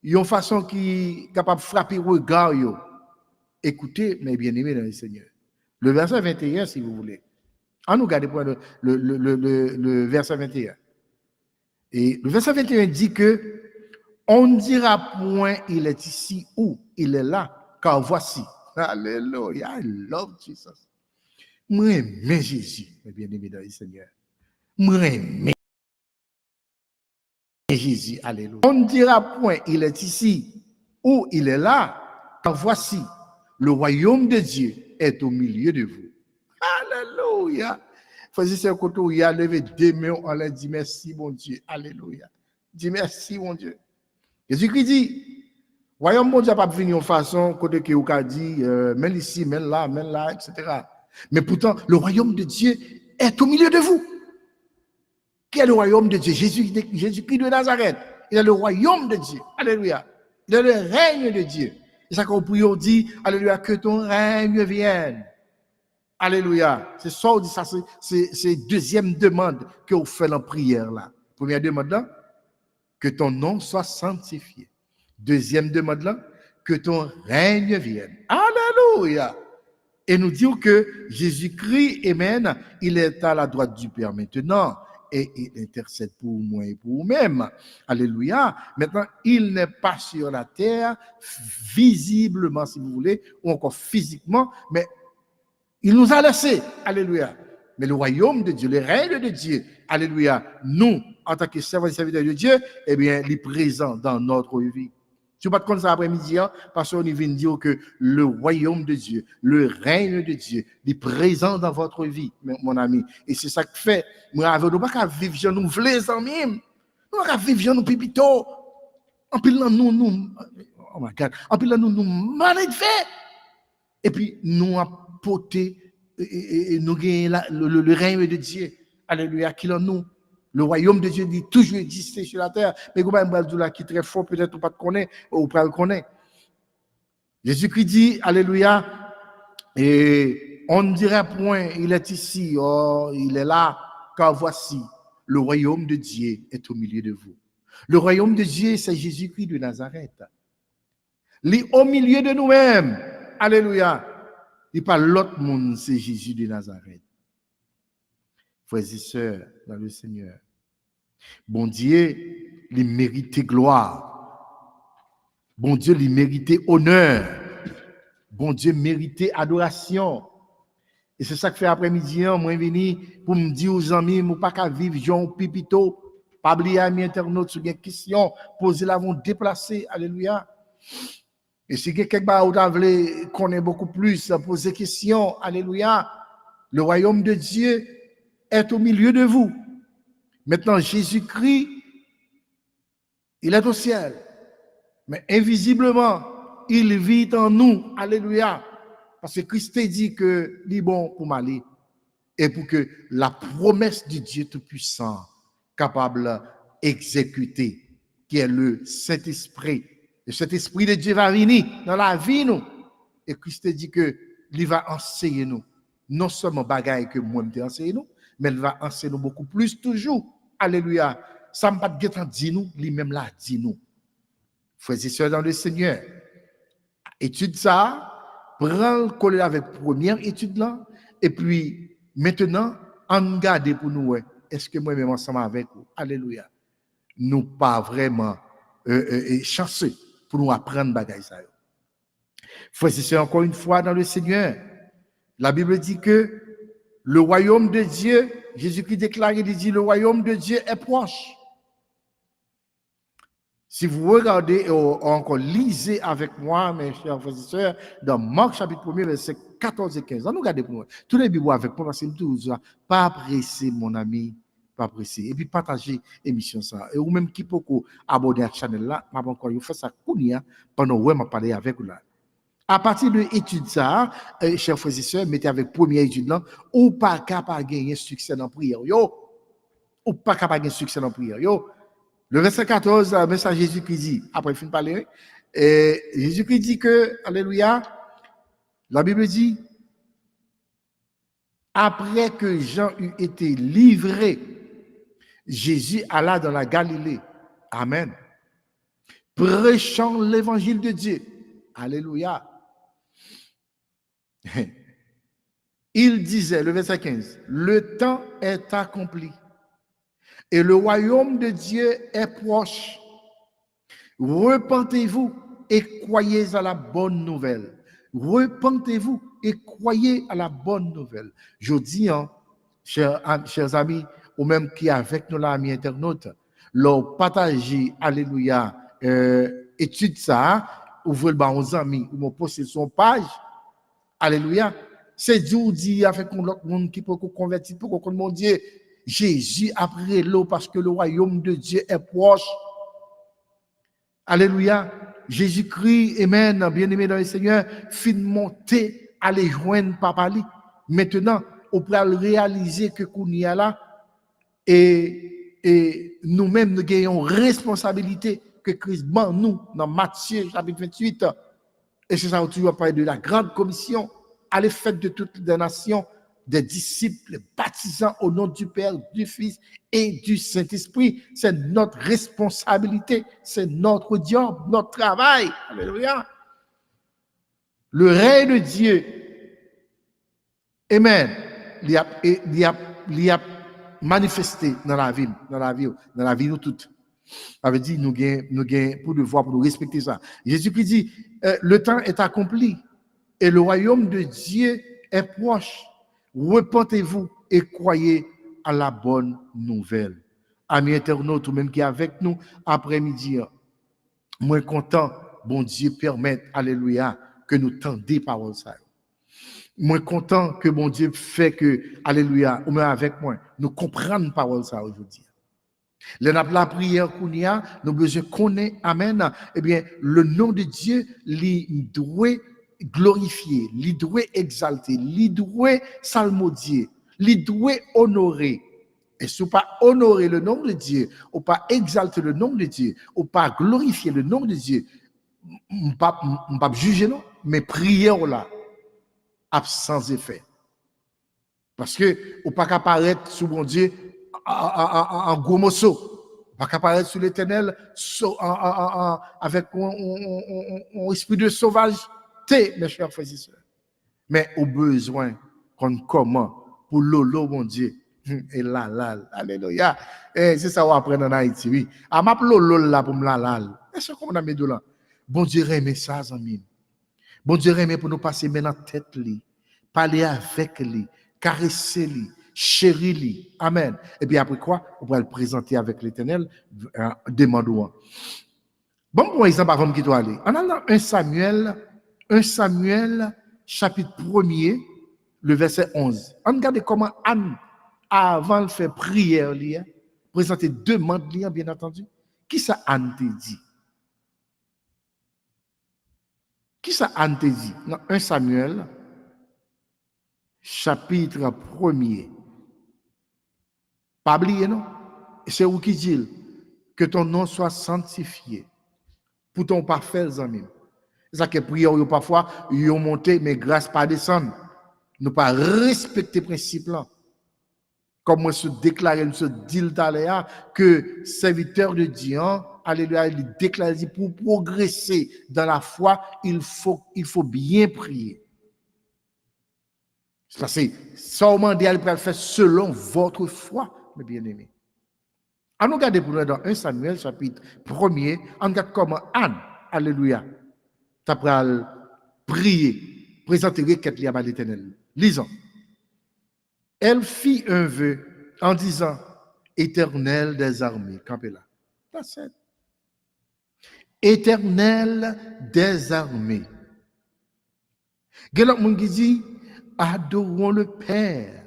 Une façon qui est capable de frapper le regard. Écoutez, mes bien-aimés dans le Seigneur. Le verset 21, si vous voulez. On nous regarde pour le verset 21. Et le verset 21 dit que on ne dira point il est ici ou il est là, car voici. Alléluia. I love Jesus. Moi, j'aime Jésus, mes bien-aimés dans le Seigneur. Moi, j'aime Jésus, alléluia. On ne dira point, il est ici ou il est là, car voici, le royaume de Dieu est au milieu de vous. Alléluia. Faisez ce côté où il a levé deux mains, on leur dit merci, mon Dieu. Alléluia. Dis merci, mon Dieu. Jésus-Christ dit, royaume de Dieu n'a pas venir en façon, côté qui a dit, même ici, même là, etc. Mais pourtant, le royaume de Dieu est au milieu de vous. Qui est le royaume de Dieu? Jésus-Christ de Nazareth. Il est le royaume de Dieu. Alléluia. Il est le règne de Dieu. Et ça qu'on prie, on dit, alléluia, que ton règne vienne. Alléluia. C'est ça, on dit ça, c'est deuxième demande que vous faites en prière là. Première demande là, que ton nom soit sanctifié. Deuxième demande là, que ton règne vienne. Alléluia. Et nous disons que Jésus-Christ, amen, il est à la droite du Père maintenant. Et il intercède pour moi et pour vous-même. Alléluia. Maintenant, il n'est pas sur la terre, visiblement, si vous voulez, ou encore physiquement, mais il nous a laissés. Alléluia. Mais le royaume de Dieu, le règne de Dieu, alléluia, nous, en tant que servants et serviteurs de Dieu, eh bien, il est présent dans notre vie. Tu ne peux pas te compter ça après-midi, hein, parce qu'on vient dire que le royaume de Dieu, le règne de Dieu, il est présent dans votre vie, mon ami. Et c'est ça que fait. Nous ne pas qu'à vivre, je nous voulons, amis. Nous ne pas vivre, je nous pipito. En plus, nous, oh my God, en plus, nous malades fait. Et puis, nous apporter, et nous gagnons le règne de Dieu. Alléluia, qui en nous. Le royaume de Dieu dit toujours exister sur la terre. Mais comment un bal qui est très fort, peut-être ou pas te connaît, ou pas le connaît. Jésus-Christ dit, alléluia, et on ne dirait point, il est ici, oh, il est là, car voici, le royaume de Dieu est au milieu de vous. Le royaume de Dieu, c'est Jésus-Christ de Nazareth. Il est au milieu de nous-mêmes. Alléluia. Il n'est pas l'autre monde, c'est Jésus de Nazareth. Frères et sœurs, dans le Seigneur. Bon Dieu, il mérite gloire. Bon Dieu, il mérite honneur. Bon Dieu, mérite adoration. Et c'est ça que fait après-midi, moi, je viens pour me dire aux amis, je ne pas qu'à vivre, Jean Pipito, pas oublier à mes internautes sur des questions, poser la vont déplacer. Alléluia. Et si quelqu'un qui connaît beaucoup plus, poser des questions. Alléluia. Le royaume de Dieu est au milieu de vous. Maintenant, Jésus-Christ, il est au ciel. Mais invisiblement, il vit en nous. Alléluia. Parce que Christ dit que il est bon pour m'aller. Et pour que la promesse du Dieu Tout-Puissant, capable d'exécuter, qui est le Saint-Esprit, le Saint-Esprit de Dieu va venir dans la vie, nous. Et Christ dit que il va enseigner nous. Non seulement bagaille que moi je enseigné nous, mais il va enseigner nous beaucoup plus toujours. Alléluia. Ça ne va pas dire nous, lui-même l'a dit nous. Frères et sœurs dans le Seigneur, étude ça, prends le coller avec la première étude là, et puis maintenant, en garder pour nous, est-ce que moi-même ensemble avec vous, alléluia, nous pas vraiment chanceux pour nous apprendre bagaille ça. Frères et sœurs, encore une fois dans le Seigneur, la Bible dit que le royaume de Dieu, Jésus-Christ déclare, il dit, le royaume de Dieu est proche. Si vous regardez ou encore lisez avec moi, mes chers frères et sœurs, dans Marc chapitre 1, verset 14 et 15. On nous regarde pour nous. Tous les Bibles avec moi, parce que toujours, pas pressé, mon ami, pas pressé. Et puis, partager l'émission ça. Et ou même qui peut abonner à la chaîne là, m'a encore, il fait ça pendant que je parler avec vous là. À partir de l'étude ça, chers frères et sœurs, mettez avec première étude là, ou pas capable de gagner succès dans la prière. Yo, ou pas capable de gagner succès dans la prière. Yo, le verset 14, le message Jésus-Christ dit, après il finit de parler, Jésus-Christ dit que, alléluia, la Bible dit, après que Jean eut été livré, Jésus alla dans la Galilée. Amen. Prêchant l'évangile de Dieu. Alléluia. Il disait, le verset 15, le temps est accompli et le royaume de Dieu est proche. Repentez-vous et croyez à la bonne nouvelle. Repentez-vous et croyez à la bonne nouvelle. Je dis, hein, chers amis, ou même qui est avec nous là, amis internautes, leur partager, alléluia, étude ça, ouvrez le bas aux amis, ou me poster son page, alléluia. C'est Dieu dit avec l'autre monde qui peut convertir, pour qu'on mon Dieu, Jésus après l'eau parce que le royaume de Dieu est proche. Alléluia. Jésus-Christ, amen, bien-aimé dans le Seigneur, fin monter, aller joindre Papa. Maintenant, on peut réaliser que qu'on y a là, et nous-mêmes, nous gagnons responsabilité que Christ ban nous dans Matthieu chapitre 28. Et c'est ça où tu vas parler de la grande commission. Allez faire de toutes les nations des disciples baptisant au nom du Père, du Fils et du Saint-Esprit. C'est notre responsabilité, c'est notre job, notre travail. Alléluia. Le règne de Dieu, amen, il y a manifesté dans la vie nous toutes. Ça veut dire nous gagnons pour devoir, pour nous respecter ça. Jésus-Christ dit, le temps est accompli et le royaume de Dieu est proche. Repentez-vous et croyez à la bonne nouvelle. Amis internautes, ou même qui est avec nous après-midi, moi content, bon Dieu permette, alléluia, que nous tendions parole ça. Moi content que bon Dieu fait que, alléluia, ou même avec moi, nous comprenions parole ça aujourd'hui. La prière qu'on y a, nous besoin connaître, amen, eh bien, le nom de Dieu, il doit glorifier, il doit exalter, il doit salmodier, il doit honorer. Et si vous pas honorer le nom de Dieu, ou pas exalter le nom de Dieu, ou pas glorifier le nom de Dieu, on ne pas juger, non, mais prière là, sans effet. Parce que, ou pas qu'apparaître sous mon Dieu, en gros morceau, pas qu'apparaître sur l'éternel avec un esprit de sauvageté, mes chers frères et sœurs. Mais au besoin qu'on comment pour lolo, mon Dieu. Et là, alléluia. Et c'est ça qu'on apprend en Haïti, oui. À ma lolo là pour me la. Et c'est comme on a mis de là. Bon Dieu remet ça, amis. Bon Dieu remet pour nous passer maintenant tête li, parler avec lui, caresser lui, chérir lui. Amen. Et puis après quoi, on va le présenter avec l'Éternel, demandons. Bon, pour exemple, avant qui doit aller. On a dans 1 Samuel, chapitre 1er, le verset 11. On regarde comment Anne, avant de faire prière, présenter demande, bien entendu. Qui ça Anne te dit? Qui ça Anne te dit? Dans 1 Samuel, chapitre 1er. Pas oublier, non? C'est où qui dit que ton nom soit sanctifié pour ton parfait ami. C'est ça que prière, parfois, ils ont monté, mais grâce pas descendre. Nous pas respecter le principe là. Comme moi, se déclarer, se dit que serviteur de Dieu, alléluia, il déclare pour progresser dans la foi, il faut bien prier. Parce que ça, on dit, elle peut le faire selon votre foi, mes bien-aimés. On regarde pour nous dans 1 Samuel, chapitre 1er, on regarde comment Anne, alléluia, t'as pris prier, présenter requête à l'Éternel. Lisons. Elle fit un vœu en disant, Éternel des armées, campez là. That's it. Éternel des armées, Il y a d'autres qui dit adorons le Père.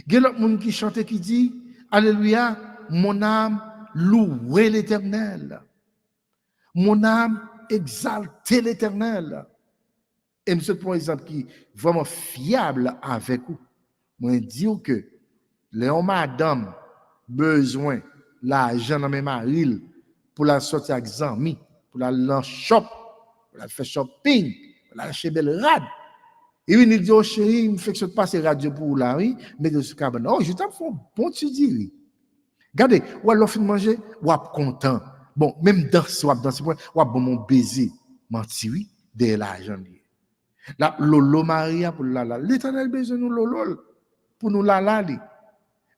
Il y a d'autres qui chante qui dit alléluia, mon âme louez l'Éternel. Mon âme exaltez l'Éternel. Et monsieur pour exemple qui est vraiment fiable avec vous. Moi dire que Léon madame besoin l'argent dans mes maril pour la sortir avec amis, pour la dans shop, pour la faire shopping, pour la acheter belle rad. Et il dit oh chérie, il me fait que je passe radio pour là oui, mais de ce cabane. Oh, je t'en fais bon tu dis. Regardez, ou alors fin manger, ou content. Bon, même dans ce point, ou bon mon baiser, menti oui, de l'argent. La lolo Maria pour la l'Éternel besoin nous lolo pour nous la.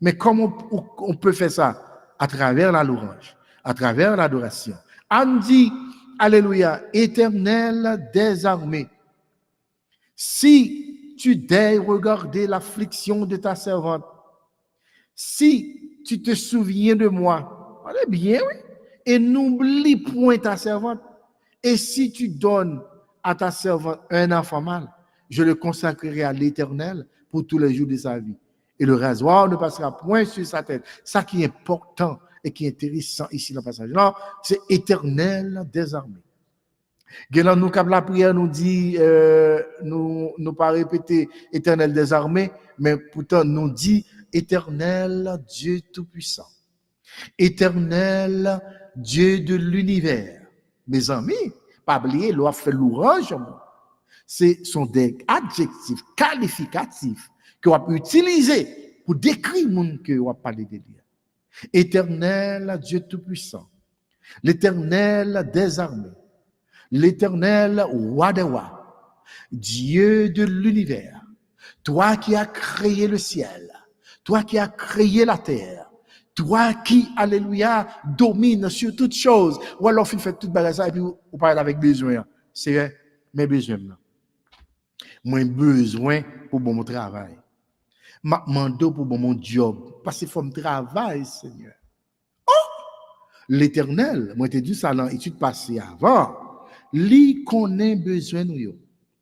Mais comment on peut faire ça? À travers la louange, à travers l'adoration. On dit, alléluia, Éternel des armées, si tu daignes regarder l'affliction de ta servante, si tu te souviens de moi, allez bien, oui, et n'oublie point ta servante, et si tu donnes à ta servante un enfant mâle, je le consacrerai à l'Éternel pour tous les jours de sa vie. Et le rasoir ne passera point sur sa tête. Ça qui est important et qui est intéressant ici dans le passage là, c'est Éternel des armées. Gélant nous comme la prière nous dit, nous pas répéter Éternel des armées, mais pourtant nous dit Éternel Dieu tout-puissant. Éternel Dieu de l'univers. Mes amis, pas oublier, l'on fait louange. Ce sont des adjectifs qualificatifs qu'on va utiliser pour décrire le monde que on va parler de lui. Éternel Dieu tout-puissant, l'Éternel des armées, l'Éternel roi des rois, Dieu de l'univers, toi qui as créé le ciel, toi qui as créé la terre, toi qui, alléluia, domine sur toutes choses, ou alors il fait toute bagarre et puis vous parlez avec besoin. C'est mes besoins. Moi besoin pour mon travail. Ma mando pour mon job. Parce qu'il faut me travailler, Seigneur. Oh! L'Éternel, moi te dit ça dans l'étude passée avant. Lui connaît besoin nous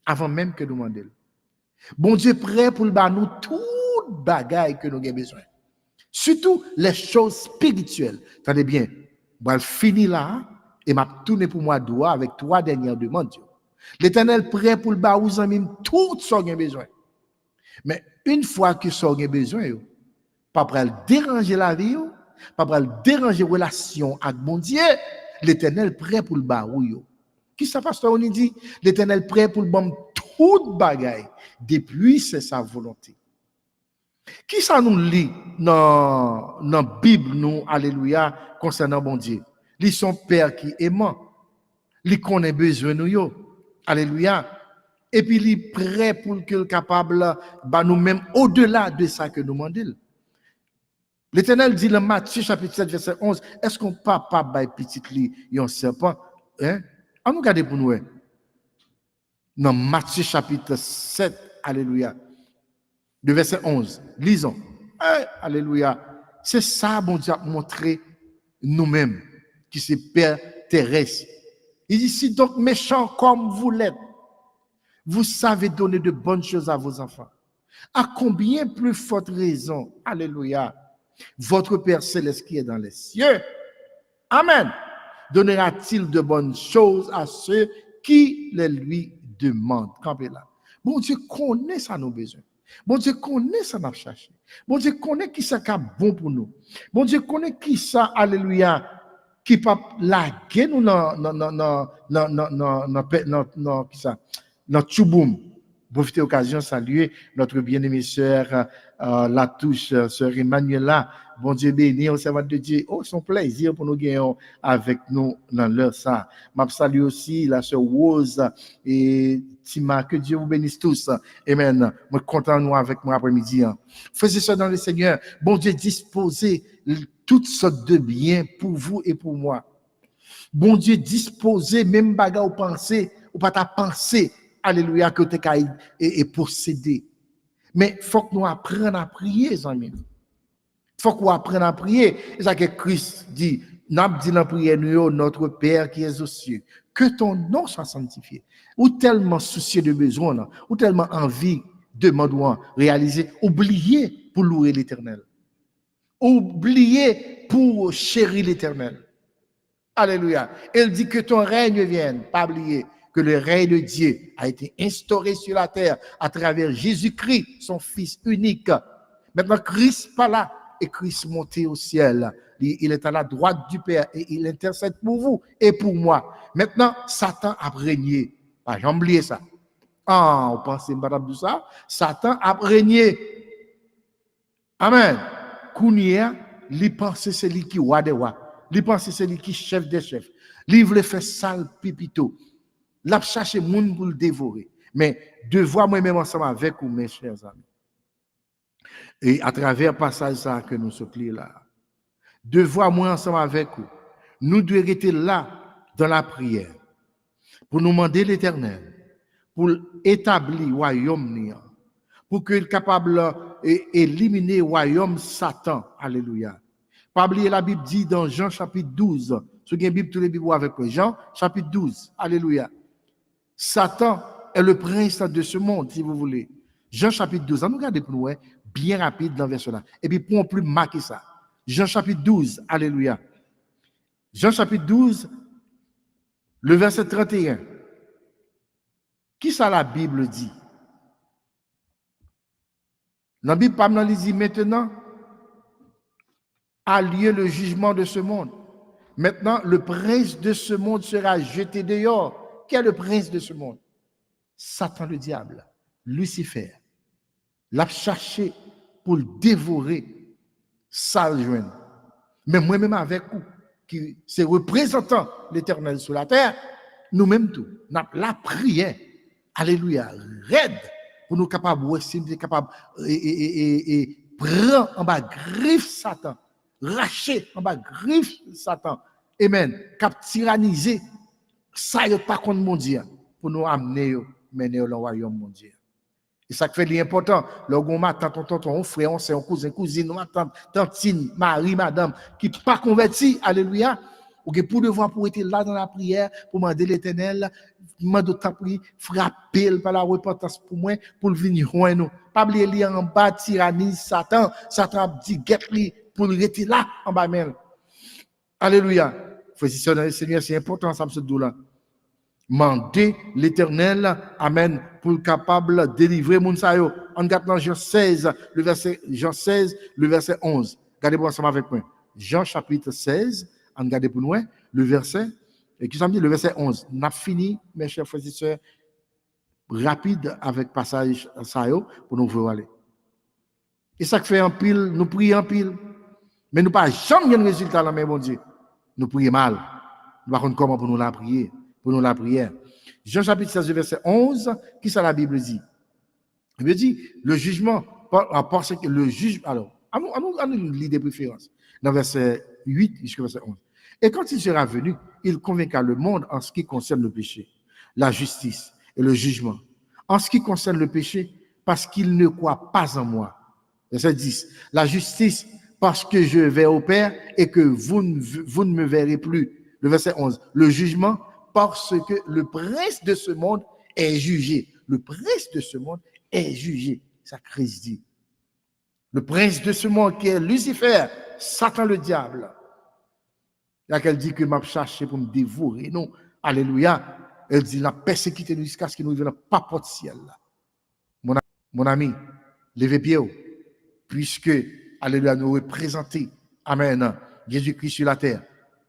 avant même que nous demandions. Bon Dieu prêt pour nous toute bagaille que nous avons besoin. Surtout les choses spirituelles. Attendez bien, je vais finir là et m'a tourné pour moi droit avec 3 dernières demandes. L'Éternel prêt pour le bas aux amis tout ce qu'on a besoin. Mais une fois que ce qu'on a besoin, pas pour déranger la vie, pas pour déranger la relation avec mon Dieu, l'Éternel prêt pour le bas. Qui ça pasteur on dit l'Éternel prêt pour le bon toute bagaille depuis c'est sa volonté. Qui ça nous lit dans la Bible nous alléluia concernant bon Dieu. Lui son père qui est aimant. Lui connaît besoin nous alléluia. Et puis il est prêt pour qu'il soit capable bah nous même au-delà de ça que nous demandons. L'Éternel dit dans Matthieu chapitre 7 verset 11, est-ce qu'on papa bail petit li un serpent hein? On nous regarde pour nous. Dans Matthieu chapitre 7, alléluia, de verset 11, lisons. Alléluia. C'est ça, bon Dieu, a montré nous-mêmes, qui c'est Père terrestre. Il dit, si donc méchants comme vous l'êtes, vous savez donner de bonnes choses à vos enfants. À combien plus forte raison, alléluia, votre Père céleste qui est dans les cieux, amen, donnera-t-il de bonnes choses à ceux qui les lui demandent. Campez là. Bon Dieu connaît ça nos besoins. Bon Dieu connaît ça nous chercher. Bon Dieu connaît qui ça qui est bon pour nous. Bon Dieu connaît qui ça, alléluia, qui peut laguer nous dans qui ça, notre chouboum. Profitez l'occasion de saluer notre bien-aimée sœur Latouche, sœur Emmanuela. Bon Dieu béni, au servant de Dieu. Oh, son plaisir pour nous gagner avec nous dans l'heure ça. Je salue aussi la sœur Rose et Tima. Que Dieu vous bénisse tous. Amen. Je suis content de nous avec moi après-midi. Faisez ça dans le Seigneur. Bon Dieu, disposez toutes sortes de biens pour vous et pour moi. Bon Dieu, disposez même bagarre ou penser ou pas ta pensée. Alléluia, que tu es possédé. Mais il faut que nous apprenions à prier, les amis. Il faut qu'on apprenne à prier. C'est ça que Christ dit. N'a dit dans la prière, nous, notre Père qui est aux cieux, que ton nom soit sanctifié. Ou tellement soucieux de besoin, là, ou tellement envie, demandant, réaliser, oublier pour louer l'Éternel. Oublier pour chérir l'Éternel. Alléluia. Elle dit que ton règne vienne. Pas oublier que le règne de Dieu a été instauré sur la terre à travers Jésus-Christ, son Fils unique. Maintenant, Christ pas là et Christ monté au ciel. Il est à la droite du Père et il intercède pour vous et pour moi. Maintenant, Satan a régné. Pas jamais oublié ça. Ah, on pense madame de ça. Satan a régné. Amen. Kounia, li pense c'est lui qui roi des rois. Li pense c'est lui qui chef des chefs. Li veut faire sale pipito. L'a chercher moun pour le dévorer. Mais devoir moi-même ensemble avec vous, mes chers amis. Et à travers le passage ça que nous sommes là, devoir moi ensemble avec vous, nous devons rester là dans la prière pour nous demander l'Éternel, pour établir le royaume, pour qu'il soit capable d'éliminer le royaume Satan. Alléluia. Pas oublier la Bible dit dans Jean chapitre 12, si vous avez une Bible, tous les Bibles avec moi, Jean chapitre 12, alléluia. Satan est le prince de ce monde, si vous voulez. Jean chapitre 12, on nous regarde pour nous, bien rapide dans le verset là. Et puis, pour ne plus marquer ça. Jean chapitre 12, alléluia. Jean chapitre 12, le verset 31. Qui ça la Bible dit? La Bible parle dit maintenant, a lieu le jugement de ce monde. Maintenant, le prince de ce monde sera jeté dehors. Qui est le prince de ce monde? Satan le diable, Lucifer. L'a cherché pour le dévorer, ça le joindre. Mais moi-même avec vous, qui c'est représentant l'Éternel sur la terre, nous-mêmes tout, la prière, alléluia, raide, pour nous capables de capables et prendre en bas griffe Satan, racher en bas griffe Satan, amen, cap tyranniser, ça n'est pas contre mon Dieu, pour nous amener, mener au royaume mondial. Et ça fait l'important. Lorsqu'on m'attend, tonton, frère, on sait, on cousin, cousine, on attend, tantine, mari, madame, qui n'est pas converti, alléluia, ou qui pour devoir pour être là dans la prière, pour demander l'Éternel, demander ta prière, frapper par la repentance pour moi, pour venir loin nous. Pas oublier lui en bas, tyrannie, Satan dit, get lui, pour rester là, en bas même. Alléluia. Frère, le Seigneur, c'est important, ça me se dit là. Mandez l'Éternel, amen, pour le capable de délivrer Mounsayo. On regarde dans Jean 16, le verset 11. Regardez pour ensemble avec moi. Jean chapitre 16, on regarde pour nous, le verset, et qui ça me dit, le verset 11. On a fini, mes chers frères et sœurs, rapide avec passage Sayo pour nous voir aller. Et ça fait en pile, nous prions en pile, mais nous pas jamais de résultat dans mon Dieu. Nous prions mal. Nous ne savons pas comment pour nous la prier. Pour nous la prière. Jean chapitre 16, verset 11, qui ça la Bible dit? Il veut dire, le jugement, parce que le jugement, alors, à nous l'idée de préférence, dans verset 8 jusqu'au verset 11. Et quand il sera venu, il convaincra le monde en ce qui concerne le péché, la justice et le jugement. En ce qui concerne le péché, parce qu'il ne croit pas en moi. Verset 10. La justice, parce que je vais au Père et que vous ne me verrez plus. Le verset 11. Le jugement, parce que le prince de ce monde est jugé. Le prince de ce monde est jugé. Ça Christ dit. Le prince de ce monde qui est Lucifer, Satan le diable. Là qu'elle dit que m'a cherché pour me dévorer. Non, alléluia. Elle dit la persécuté jusqu'à ce qu'il nous vienne pas porte ciel là. Mon ami, levez pied, puisque alléluia nous représenter. Amen. Jésus-Christ sur la terre.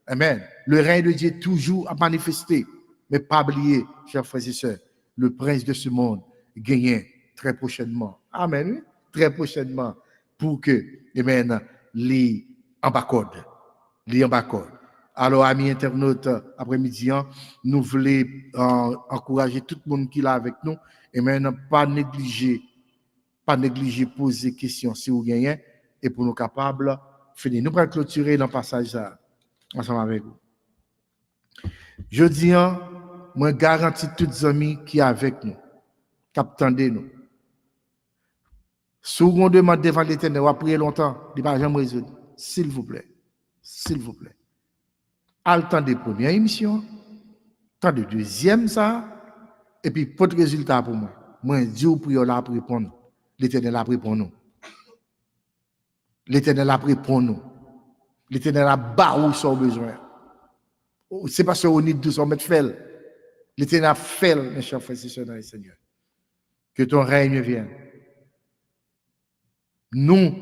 Amen. Le règne de Dieu toujours à manifester. Mais pas oublier, chers frères et sœurs, le prince de ce monde gagne très prochainement. Amen. Très prochainement. Pour que, amen, les ambacode. Alors, amis internautes, après-midi, nous voulons encourager tout le monde qui est là avec nous. Amen. Pas négliger poser des questions si vous gagnez et pour nous capables de finir. Nous allons clôturer dans le passage ensemble avec vous. Je dis, moi garantis tous les amis qui sont avec nous, qui attendent nous. Si vous demandez devant l'Éternel, vous priez longtemps, il ne va jamais résoudre. S'il vous plaît. S'il vous plaît. le temps de première émission, temps de deuxième ça, et puis pas de résultat pour moi. Moi, Dieu prière là pour répondre. L'Éternel a pris pour nous. L'Éternel a pris pour nous. L'Éternel a barré son besoin. C'est parce qu'on est tous en mettre fait. L'Éternel a fait, mes chers frères et sœurs dans le Seigneur. Que ton règne vienne. Nous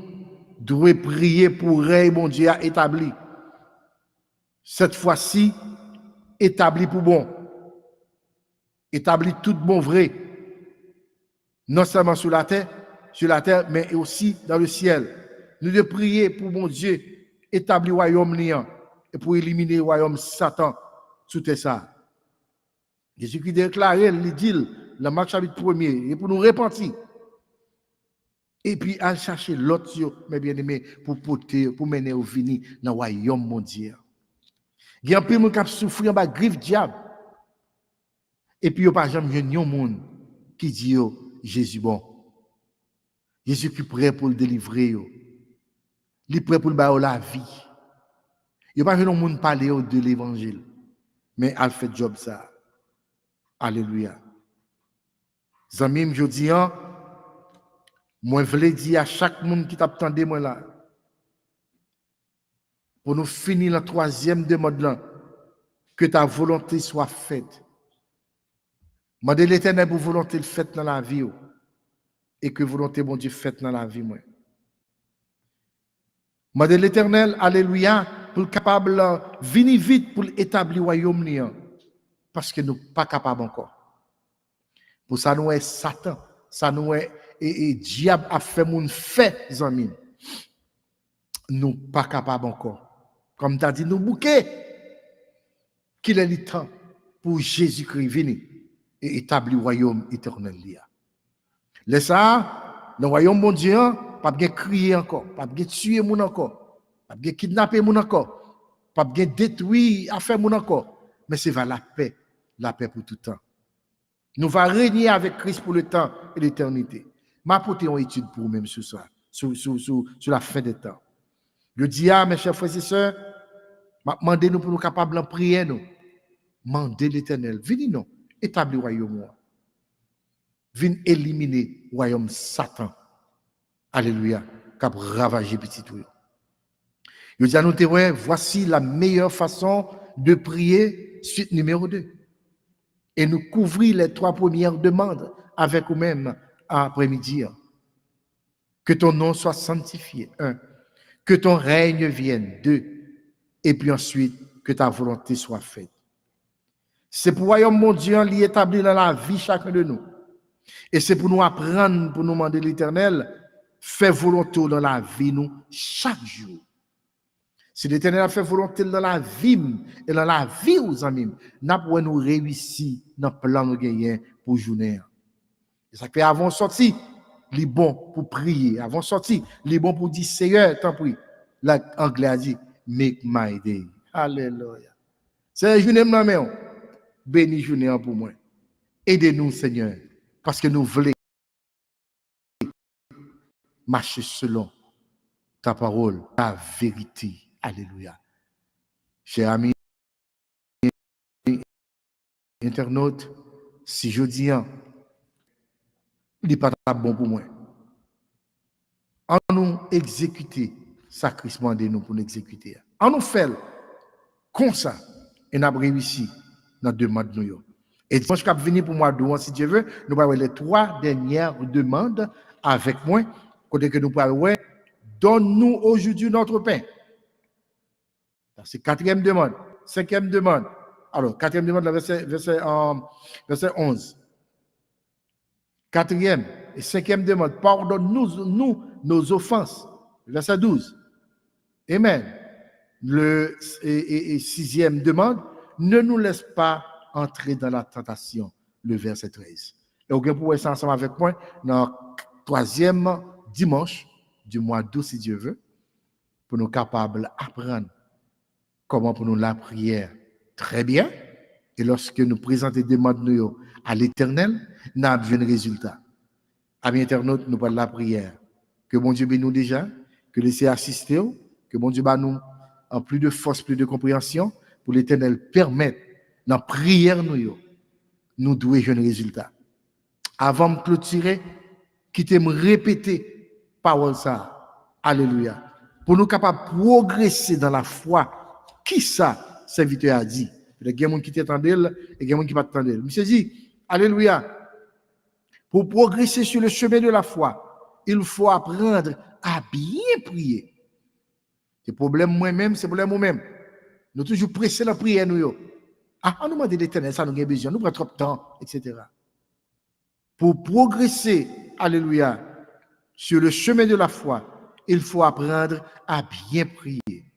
devons prier pour le règne, mon Dieu, établi. Cette fois-ci, établi pour bon. Établi tout bon vrai. Non seulement sur la terre, mais aussi dans le ciel. Nous devons prier pour mon Dieu, établir le royaume néant et pour éliminer le royaume Satan. Tout est ça. Jésus qui déclare, il dit, dans Marc chapitre 1er, et pour nous repentir. Et puis, aller chercher l'autre, mes bien-aimés, pour porter, pour mener au fini dans le royaume mondial. Il y a un peu de gens qui souffrent en griffe diable. Et puis, il n'y a pas jamais un monde qui dit, Jésus bon. Jésus qui est prêt pour le délivrer. Il est prêt pour le faire la vie. Il n'y a pas un monde parler de l'évangile. Mais il fait job ça. Alléluia. Zamim, je dis, moi, je voulais dire à chaque monde qui t'attendait, moi là, pour nous finir la troisième demande là, que ta volonté soit faite. Moi, de l'Éternel pour volonté faite dans la vie, et que volonté, mon Dieu, faite dans la vie, moi. Moi, de l'Éternel, alléluia, pour capable de venir vite pour établir le royaume, parce que nous ne sommes pas capables encore. Pour ça, nous est Satan, ça nous est et diable a fait mon fait, amis. Nous ne sommes pas capables encore. Comme tu as dit, nous bouquets qu'il est le temps pour Jésus-Christ venir et établir le royaume éternel. Laisse ça, le royaume mondial, pas bien crier encore, pas bien tuer mon encore, pas bien kidnapper mon encore, pas bien détruire affaire mon encore, mais c'est vers la paix pour tout temps. Nous allons régner avec Christ pour le temps et l'éternité. Ma apporter une étude pour vous-même sur ça, sur la fin des temps. Je dis à mes chers frères et sœurs, demandez-nous pour nous capables de prier, nous. Mandez l'Éternel, venez nous, établir le royaume. Venez éliminer le royaume Satan. Alléluia, qui a ravagé petit tout. Je dis à nous, voici la meilleure façon de prier, suite numéro 2. Et nous couvrir les 3 premières demandes avec vous-même après-midi. Que ton nom soit sanctifié, 1. Que ton règne vienne, 2. Et puis ensuite, que ta volonté soit faite. C'est pour le royaume mondial l'établir dans la vie chacun de nous. Et c'est pour nous apprendre, pour nous demander l'Éternel, fais volonté dans la vie nous chaque jour. Si l'Éternel a fait volonté dans la vie et dans la vie aux amis, n'a pas nous réussir dans le plan nous gagner pour journée. Et ça fait avant sorti, les bons pour prier, avant sorti, les bons pour dire Seigneur, tant pis. L'anglais a dit make my day. Alléluia. C'est journée dans main. Béni journée pour moi. Aidez-nous Seigneur parce que nous voulons marcher selon ta parole, ta vérité. Alléluia. Chers amis, internautes, si je dis, il n'est pas bon pour moi. En nous exécuter, sacrifiement de nous pour nous exécuter. En nous faire comme ça, et nous avons réussi dans la demande. Et dimanche qui va venir pour moi, si Dieu veut, nous allons avoir les 3 dernières demandes avec moi, côté que nous parlons, donne-nous aujourd'hui notre pain. C'est 4e demande, 5e demande. Alors, 4e demande, verset 11. 4e et 5e demande, pardonne-nous nos offenses. Verset 12. Amen. Et 6e demande, ne nous laisse pas entrer dans la tentation. Le verset 13. Et vous pouvez ça ensemble avec moi dans le 3e dimanche du mois d'août, si Dieu veut, pour nous capables d'apprendre comment pour nous la prière très bien. Et lorsque nous présentons des demandes à l'Éternel, nous avons un résultat. Amis internautes, nous parlons de la prière. Que mon Dieu bénisse nous déjà, que laissez assister, que mon Dieu nous en plus de force, plus de compréhension, pour l'Éternel permettre, dans la prière, nous devons jouer un résultat. Avant de clôturer, quittez me répéter parole ça. Alléluia. Pour nous capables de progresser dans la foi, qui ça, serviteur a dit? Il y a des gens qui t'entendent et des gens qui ne t'entendent pas. Monsieur dit, alléluia. Pour progresser sur le chemin de la foi, il faut apprendre à bien prier. C'est problème moi-même, c'est problème moi-même. Nous toujours pressés la prière, nous. Ah, on nous demande l'Éternel, ça nous a besoin, nous prenons trop de temps, etc. Pour progresser, alléluia, sur le chemin de la foi, il faut apprendre à bien prier.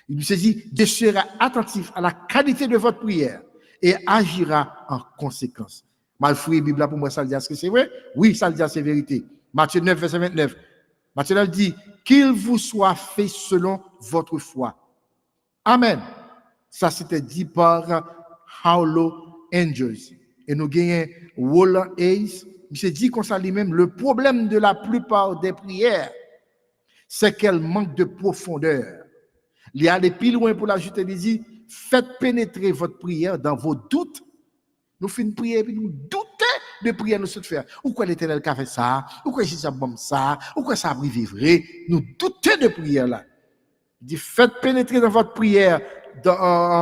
Il nous dit, Dieu sera attentif à la qualité de votre prière et agira en conséquence. Malfouille la Bible pour moi, ça le dit, est-ce que c'est vrai? Oui, ça le dit, c'est vérité. Matthieu 9, verset 29. Matthieu dit, qu'il vous soit fait selon votre foi. Amen. Ça, c'était dit par Paulo Angels. Et nous gagnons Roland Hayes. Il s'est dit qu'on s'allie même, le problème de la plupart des prières, c'est qu'elles manquent de profondeur. Il y a des plus loin pour l'ajouter, il dit, faites pénétrer votre prière dans vos doutes. Nous faisons une prière et nous doutons de prière nous sommes faire. Ou quoi l'Éternel a fait ça? Ou quoi Jésus a bon ça? Ou quoi ça a pris vrai? Nous doutons de prière là. Il dit, faites pénétrer dans votre prière,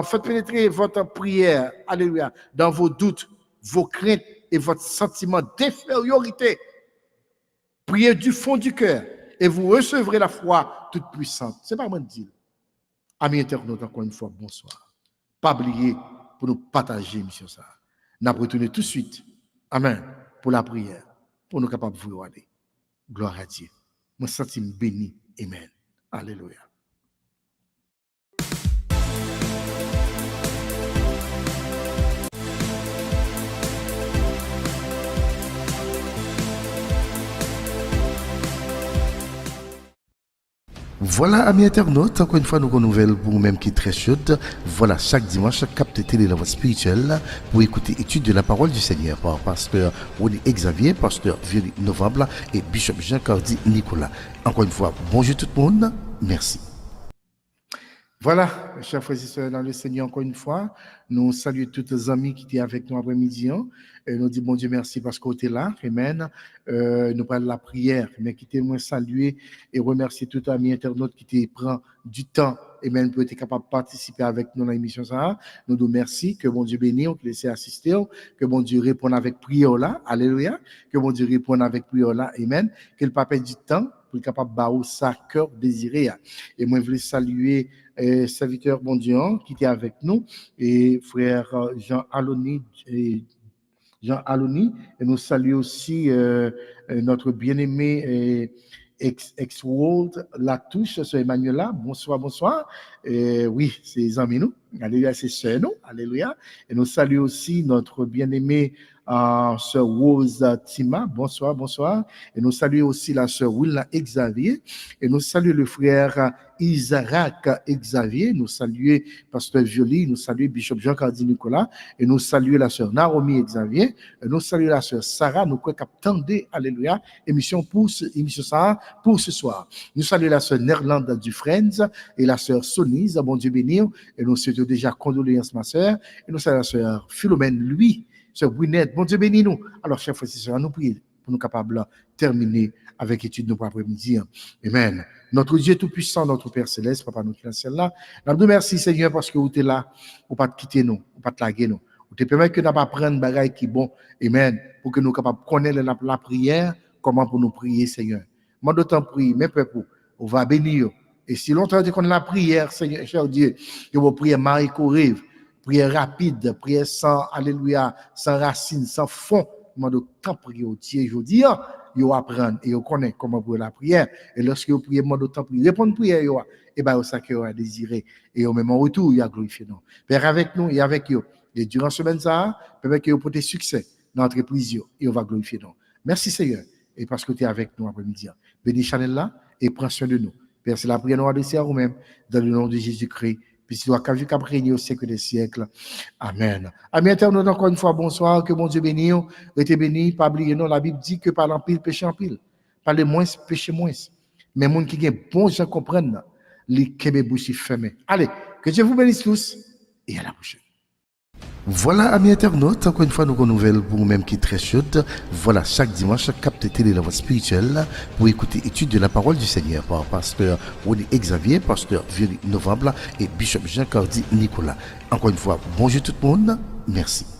faites pénétrer votre prière, alléluia, dans vos doutes, vos craintes et votre sentiment d'infériorité. Priez du fond du cœur et vous recevrez la foi toute puissante. C'est pas moi de dire. Amis internautes, encore une fois, bonsoir. Pas oublier pour nous partager, mission ça. Nous retourner tout de suite. Amen. Pour la prière. Pour nous capables de vous aller. Gloire à Dieu. Moi, je suis béni. Amen. Alléluia. Voilà, amis internautes, encore une fois, nous renouvelle pour vous-même qui est très chaude. Voilà, chaque dimanche, capte télé la voix spirituelle pour écouter étude de la parole du Seigneur par pasteur Rodi Xavier, pasteur Violi Novable et Bishop Jean-Cardi Nicolas. Encore une fois, bonjour tout le monde. Merci. Voilà, chers frères et sœurs dans le Seigneur, encore une fois, nous saluons tous les amis qui étaient avec nous après-midi. Nous disons, bon Dieu, merci parce que tu es là. Amen. Nous parlons de la prière, mais qui t'es moins saluer et remercier tous les amis internautes qui te prend du temps, amen, pour être capable de participer avec nous dans l'émission. Nous nous merci, que bon Dieu bénisse, que laissez assister, que bon Dieu réponde avec prière là. Alléluia. Que bon Dieu réponde avec prière là. Amen. Que le pape ait du temps pour être capable de baou sa cœur désiré. Et moi, je voulais saluer serviteur bon Dieu qui était avec nous et frère Jean Aloni et nous saluons aussi notre bien-aimé ex-world Latouche, sœur Emmanuela. Bonsoir. Oui, c'est les amis nous. Alléluia, c'est sœur nous. Alléluia. Et nous saluons aussi notre bien-aimé sœur Rose Tima. Bonsoir. Et nous saluons aussi la sœur Willa Xavier. Et nous saluons le frère Isaac Xavier. Nous saluons pasteur Violi. Nous saluons Bishop Jean-Cardi Nicolas. Et nous saluons la sœur Naomi Xavier. Et nous saluons la sœur Sarah. Nous croyons qu'attendez, alléluia, émission ça pour ce soir. Nous saluons la sœur Nerlande du Friends et la sœur Sonise. Bon Dieu béni. Et nous souhaitons déjà condoléances, ma sœur. Et nous saluons la sœur Philomène, lui. Sœur Gwyneth, bon Dieu bénis nous. Alors, chers frères et sœurs, nous prions pour nous capables de terminer avec l'étude de nos après-midi. Amen. Notre Dieu tout-puissant, notre Père céleste, Papa nous qui est là. Nous vous remercions, Seigneur, parce que vous êtes là, vous ne pas quitter nous, vous ne pas laguer nous. Vous te permettez que nous pas prendre des choses qui sont bon. Amen. Pour que nous soyons capables de connaître la prière, comment pour nous prier, Seigneur. Moi, d'autant prie, mes peuples, on va bénir. Et si longtemps qu'on a la prière, Seigneur, cher Dieu, que vous priez Marie Corrive, prière rapide, prière sans, alléluia, sans racine, sans fond. Moi, de temps prier au Dieu, je dis, vous apprenez et vous connaissez comment prier la prière. Et lorsque vous priez, moi, de temps prier, répondre prière, et bien, ça que vous avez désiré. Et au même retour, il a glorifié nous. Père, avec nous et avec vous. Et durant ce semaine, ça, permet que vous portez succès dans l'entreprise, et on va glorifier nous. Merci, Seigneur. Et parce que tu es avec nous après-midi. Bénis Chanel là et prends soin de nous. Père, c'est la prière nous adressée à vous-même, dans le nom de Jésus-Christ. Puis tu dois régner au siècle des siècles. Amen. Amis internautes, encore une fois, bonsoir. Que mon Dieu bénisse. Restez bénis. Pas oublier, non. La Bible dit que par l'empile, péché en pile. Par le moins, péché moins. Mais les gens qui ont bon gens comprennent, les kébé bouchi fermé. Allez, que Dieu vous bénisse tous. et à la prochaine. Voilà, amis internautes, encore une fois, nous avons une nouvelle pour vous-même qui est très chaude. Voilà, chaque dimanche, capte télé la voix spirituelle pour écouter étude de la parole du Seigneur par pasteur Rony Xavier, pasteur Violi Novembre et Bishop Jean-Cardi Nicolas. Encore une fois, bonjour tout le monde, merci.